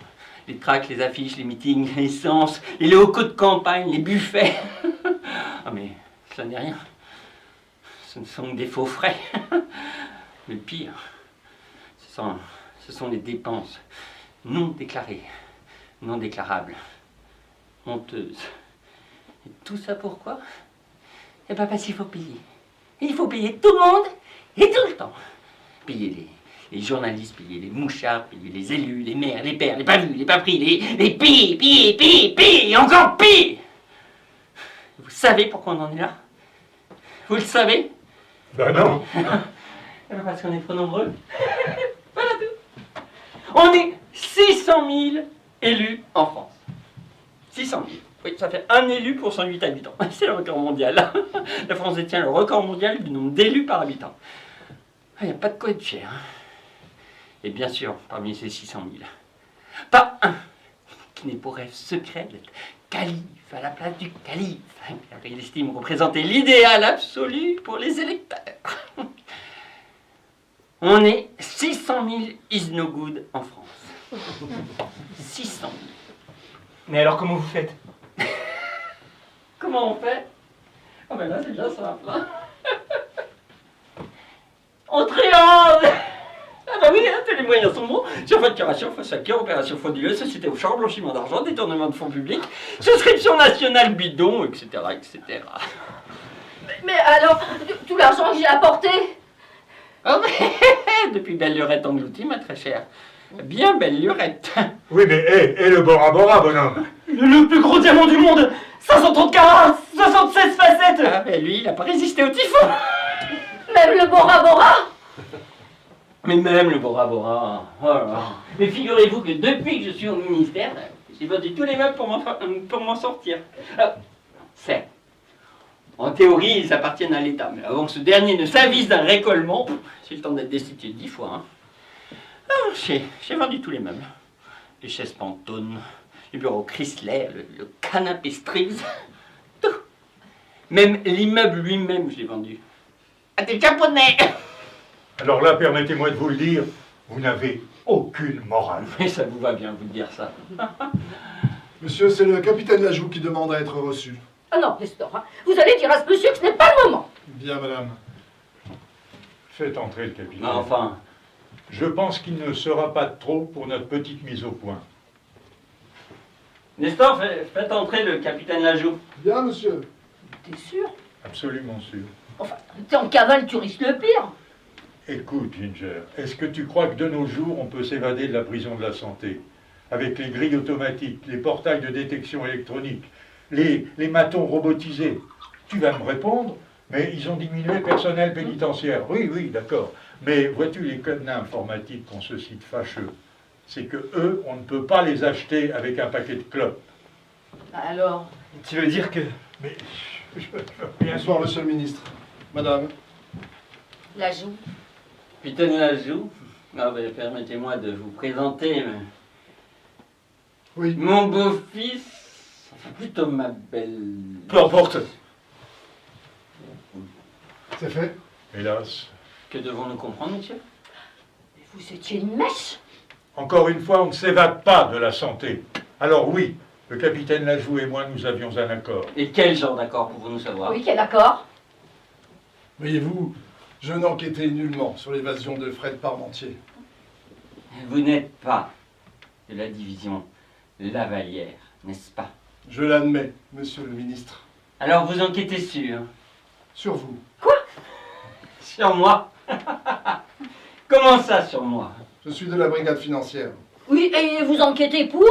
Les tracts, les affiches, les meetings, l'essence, les locaux de campagne, les buffets. Ah mais ça n'est rien. Ce ne sont que des faux frais. Mais le pire, ce sont les dépenses non déclarées, non déclarables, honteuses. Et tout ça pourquoi? Eh bien parce qu'il faut payer. Et il faut payer tout le monde et tout le temps. Payer les journalistes, payer les mouchards, payer les élus, les maires, les pères, les pas vus, les pas pris, les pires, et encore pire. Vous savez pourquoi on en est là? Vous le savez? Ben non. Parce qu'on est trop nombreux. Voilà tout. On est 600 000 élus en France. 600 000. Oui, ça fait un élu pour 108 habitants. C'est le record mondial. La France détient le record mondial du nombre d'élus par habitant. Il n'y a pas de quoi être fier. Et bien sûr, parmi ces 600 000, pas un qui n'ait pour rêve secret d'être calife à la place du calife, car il estime représenter l'idéal absolu pour les électeurs. On est 600 000 is no good en France. 600 000. Mais alors comment vous faites? Comment on fait? Ah ben là c'est déjà simple. Hein. On triande. Ah bah oui, hein, tous les moyens sont bons. Surfacturation, fausse facture, opération frauduleuse, société offshore, blanchiment d'argent, détournement de fonds publics, souscription nationale bidon, etc., etc. Mais alors, tout l'argent que j'ai apporté? Oh, mais depuis belle lurette engloutie, ma très chère. Bien belle lurette. Oui, mais et le Bora Bora, bonhomme? Le plus gros diamant du monde, 530 carats, 76 facettes. Ah, mais lui, il n'a pas résisté au typhon. Même le Bora Bora? Mais même le Bora Bora. Oh là là. Mais figurez-vous que depuis que je suis au ministère, j'ai vendu tous les meubles pour m'en sortir. Alors, certes, en théorie, ils appartiennent à l'État, mais avant que ce dernier ne s'avise d'un récolement, j'ai le temps d'être destitué 10 fois. Hein. Alors, j'ai vendu tous les meubles. Les chaises Pantone, le bureau Chrysler, le canapé Strix, tout. Même l'immeuble lui-même, je l'ai vendu. À des Japonais. Alors là, permettez-moi de vous le dire, vous n'avez aucune morale. Mais ça vous va bien vous dire ça. Monsieur, c'est le capitaine Lajoux qui demande à être reçu. Ah non, Nestor, hein. Vous allez dire à ce monsieur que ce n'est pas le moment. Bien, madame. Faites entrer le capitaine. Enfin, Je pense qu'il ne sera pas de trop pour notre petite mise au point. Nestor, faites entrer le capitaine Lajoux. Bien, monsieur. T'es sûr? Absolument sûr. Enfin, t'es en cavale, tu risques le pire. Écoute, Ginger, est-ce que tu crois que de nos jours, on peut s'évader de la prison de la santé? Avec les grilles automatiques, les portails de détection électronique, les matons robotisés. Tu vas me répondre, mais ils ont diminué le personnel pénitentiaire. Oui, oui, d'accord. Mais vois-tu, les cadenas informatiques ont ce site fâcheux. C'est que eux, on ne peut pas les acheter avec un paquet de clopes. Alors? Tu veux dire que... Mais je veux bien Bonsoir, monsieur le ministre. Madame. Lajoux. Capitaine Lajoux, permettez-moi de vous présenter Oui. mon beau-fils, enfin plutôt ma belle... Peu importe. C'est fait. Hélas. Que devons-nous comprendre, monsieur? Mais vous étiez une mèche. Encore une fois, on ne s'évade pas de la santé. Alors oui, le capitaine Lajoux et moi, nous avions un accord. Et quel genre d'accord pouvons-nous savoir? Oui, quel accord? Voyez-vous, je n'enquêtais nullement sur l'évasion de Fred Parmentier. Vous n'êtes pas de la division Lavalière, n'est-ce pas? Je l'admets, monsieur le ministre. Alors vous enquêtez Sur vous. sur moi? Comment ça, sur moi? Je suis de la brigade financière. Oui, et vous enquêtez pour?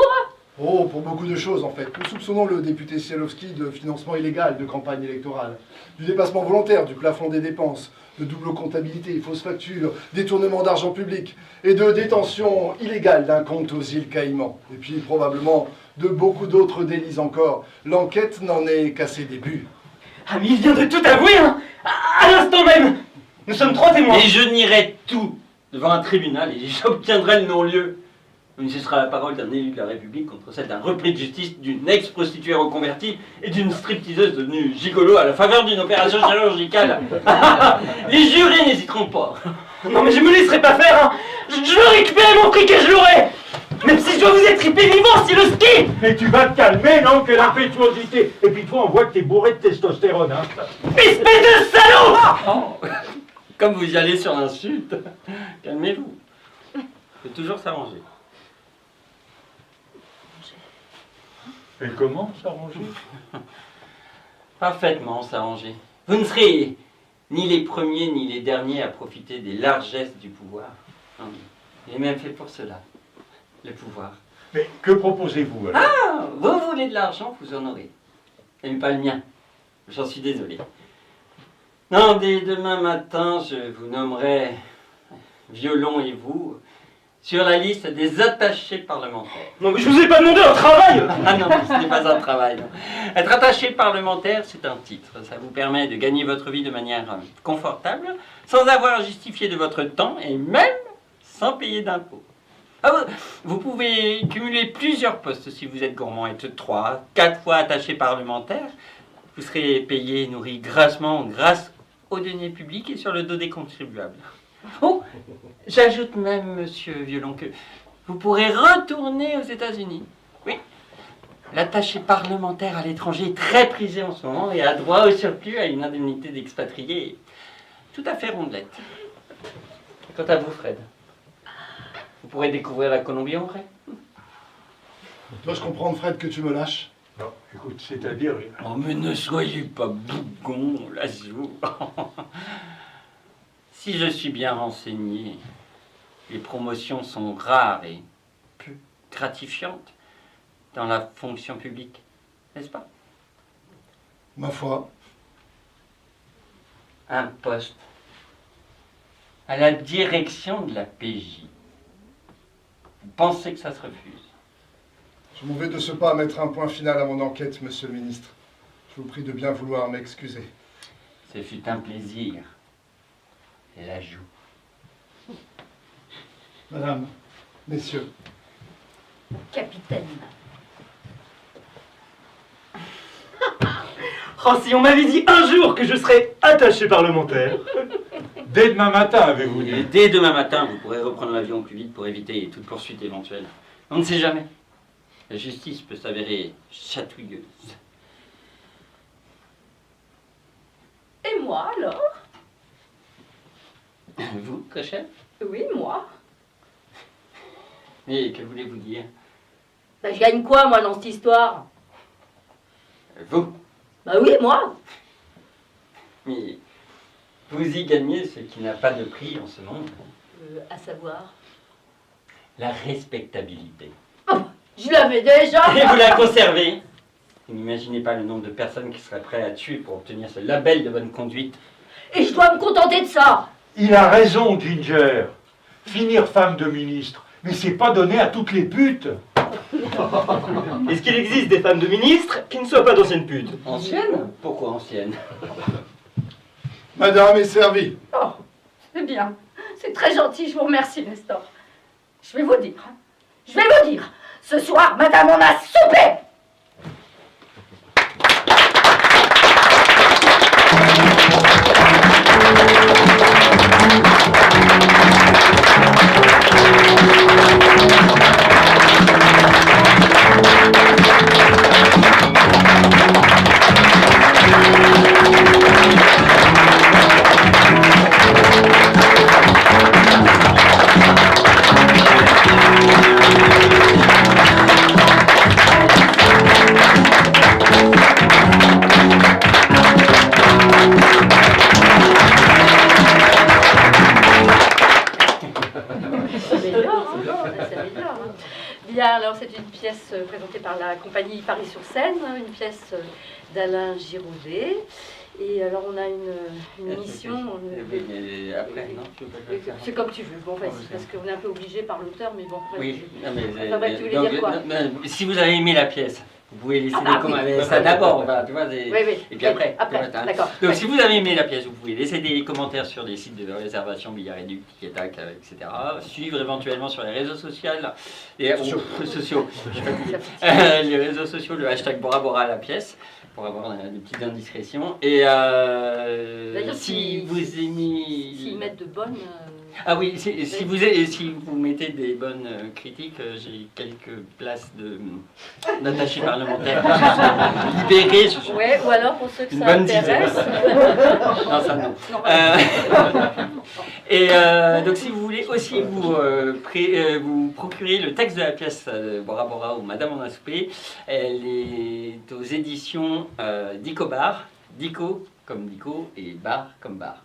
Oh, pour beaucoup de choses en fait. Nous soupçonnons le député Sielowski de financement illégal de campagne électorale, du dépassement volontaire du plafond des dépenses, de double comptabilité, fausses factures, détournement d'argent public et de détention illégale d'un compte aux îles Caïmans. Et puis probablement de beaucoup d'autres délits encore. L'enquête n'en est qu'à ses débuts. Ah mais il vient de tout avouer, hein. À l'instant même. Nous sommes 3 témoins. Et je nierai tout devant un tribunal et j'obtiendrai le non-lieu. Ce sera la parole d'un élu de la République contre celle d'un repris de justice, d'une ex-prostituée reconvertie et d'une stripteaseuse devenue gigolo à la faveur d'une opération chirurgicale. Les jurés n'hésiteront pas. Non mais je me laisserai pas faire, hein. Je veux récupérer mon fric et je l'aurai. Même si je dois vous étriper vivant, si le ski. Mais tu vas te calmer, non? Quelle impétuosité! Et puis toi, on voit que t'es bourré de testostérone, hein? Espèce de salaud. Oh, comme vous y allez sur l'insulte, calmez-vous. Faut toujours s'arranger. Et comment s'arranger? Parfaitement s'arranger. Vous ne serez ni les premiers ni les derniers à profiter des largesses du pouvoir. Il est même fait pour cela, le pouvoir. Mais que proposez-vous alors? Ah, vous voulez de l'argent, vous en aurez. Mais pas le mien. J'en suis désolé. Non, dès demain matin, je vous nommerai, Violon et vous, sur la liste des attachés parlementaires. Non mais je vous ai pas demandé un travail. Ah non, ce n'est pas un travail. Non. Être attaché parlementaire, c'est un titre. Ça vous permet de gagner votre vie de manière confortable, sans avoir à justifier de votre temps et même sans payer d'impôts. Ah, vous pouvez cumuler plusieurs postes si vous êtes gourmand. Être 3, 4 fois attaché parlementaire. Vous serez payé et nourri grassement grâce aux deniers publics et sur le dos des contribuables. Oh, j'ajoute même, monsieur Violon, que vous pourrez retourner aux États-Unis. Oui, l'attaché parlementaire à l'étranger est très prisé en ce moment et a droit au surplus à une indemnité d'expatrié tout à fait rondelette. Quant à vous, Fred, pourrez découvrir la Colombie en vrai. Dois-je comprendre, Fred, que tu me lâches? Non, écoute, c'est-à-dire... Oh, mais ne soyez pas bougon, Lazio. Si je suis bien renseigné, les promotions sont rares et peu gratifiantes dans la fonction publique, n'est-ce pas? Ma foi. Un poste à la direction de la PJ. Vous pensez que ça se refuse? Je m'en vais de ce pas à mettre un point final à mon enquête, monsieur le ministre. Je vous prie de bien vouloir m'excuser. Ce fut un plaisir. Et la joue. Madame, messieurs, Capitaine. Oh, si on m'avait dit un jour que je serais attaché parlementaire. Dès demain matin, avez-vous Et dit? dès demain matin, vous pourrez reprendre l'avion plus vite pour éviter toute poursuite éventuelle. On ne sait jamais. La justice peut s'avérer chatouilleuse. Et moi alors? Vous, très cher? Oui, moi. Et que voulez-vous dire? Bah, je gagne quoi, moi, dans cette histoire? Vous? Bah oui, moi. Mais vous y gagnez ce qui n'a pas de prix en ce monde. À savoir. La respectabilité. Oh, je l'avais déjà. Et vous la conservez. Vous n'imaginez pas le nombre de personnes qui seraient prêtes à tuer pour obtenir ce label de bonne conduite. Et je dois me contenter de ça. Il a raison, Ginger. Finir femme de ministre, mais c'est pas donné à toutes les putes. Est-ce qu'il existe des femmes de ministres qui ne soient pas d'anciennes putes? Ancienne? Pourquoi ancienne? madame est servie. Oh, c'est bien. C'est très gentil, je vous remercie, Nestor. Je vais vous dire. Je vais vous dire. Ce soir, madame, on a soupé. Bien, alors c'est une pièce présentée par la compagnie Paris-sur-Seine, une pièce d'Alain Giraudet. Et alors on a une mission. Après, non, tu veux pas faire. C'est comme tu veux, bon vas-y, parce qu'on est un peu obligé par l'auteur, mais bon. Oui, non, mais, Enfin, bref, tu voulais donc, dire quoi? si vous avez aimé la pièce, vous pouvez laisser Ah bah des commentaires. Ça d'abord, voilà, tu vois. Oui, oui. Et puis après. Après, tu vois, d'accord. Donc Ouais. si vous avez aimé la pièce, vous pouvez laisser des commentaires sur des sites de réservation, Billard Réduc, Tic-Tac, etc. Suivre éventuellement sur les réseaux sociaux. Sociaux. Je suis fatigué. Les réseaux sociaux, le hashtag Bora Bora à la pièce, pour avoir des petites indiscrétions. Et D'ailleurs, si vous aimez... S'ils mettent de bonnes. Ah oui, si vous mettez des bonnes critiques, j'ai quelques places d'attachés parlementaires libérées. Ouais, ou alors pour ceux que Une ça bonne intéresse. Non, ça non. Et donc si vous voulez aussi vous procurer le texte de la pièce Bora Bora ou Madame en a soupé, elle est aux éditions Dico Bar, Dico comme Dico et Bar comme Bar.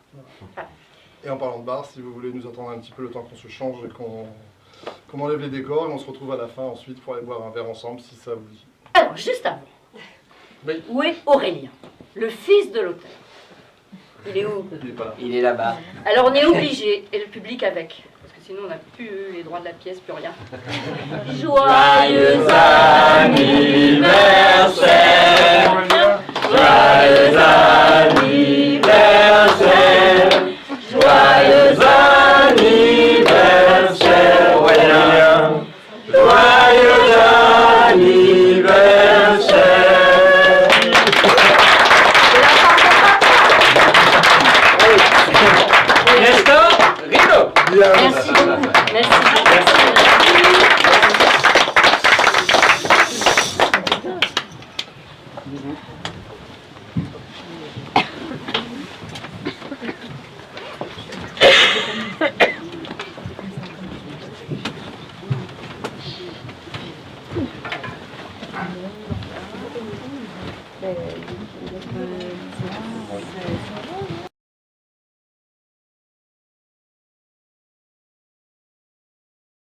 Et en parlant de bar, si vous voulez nous attendre un petit peu le temps qu'on se change et qu'on enlève les décors, et on se retrouve à la fin ensuite pour aller boire un verre ensemble, si ça vous dit. Alors, juste avant. Oui. Où est Aurélien, le fils de l'auteur? Il est où? Il est pas là. Il est là-bas. Alors, on est obligé, et le public avec. Parce que sinon, on n'a plus les droits de la pièce, plus rien. Joyeux anniversaire! Joyeux anniversaire! Joyeux anniversaire! Aurélien. Joyeux anniversaire! Nestor, rideau. Bien. Merci beaucoup. Merci. 네,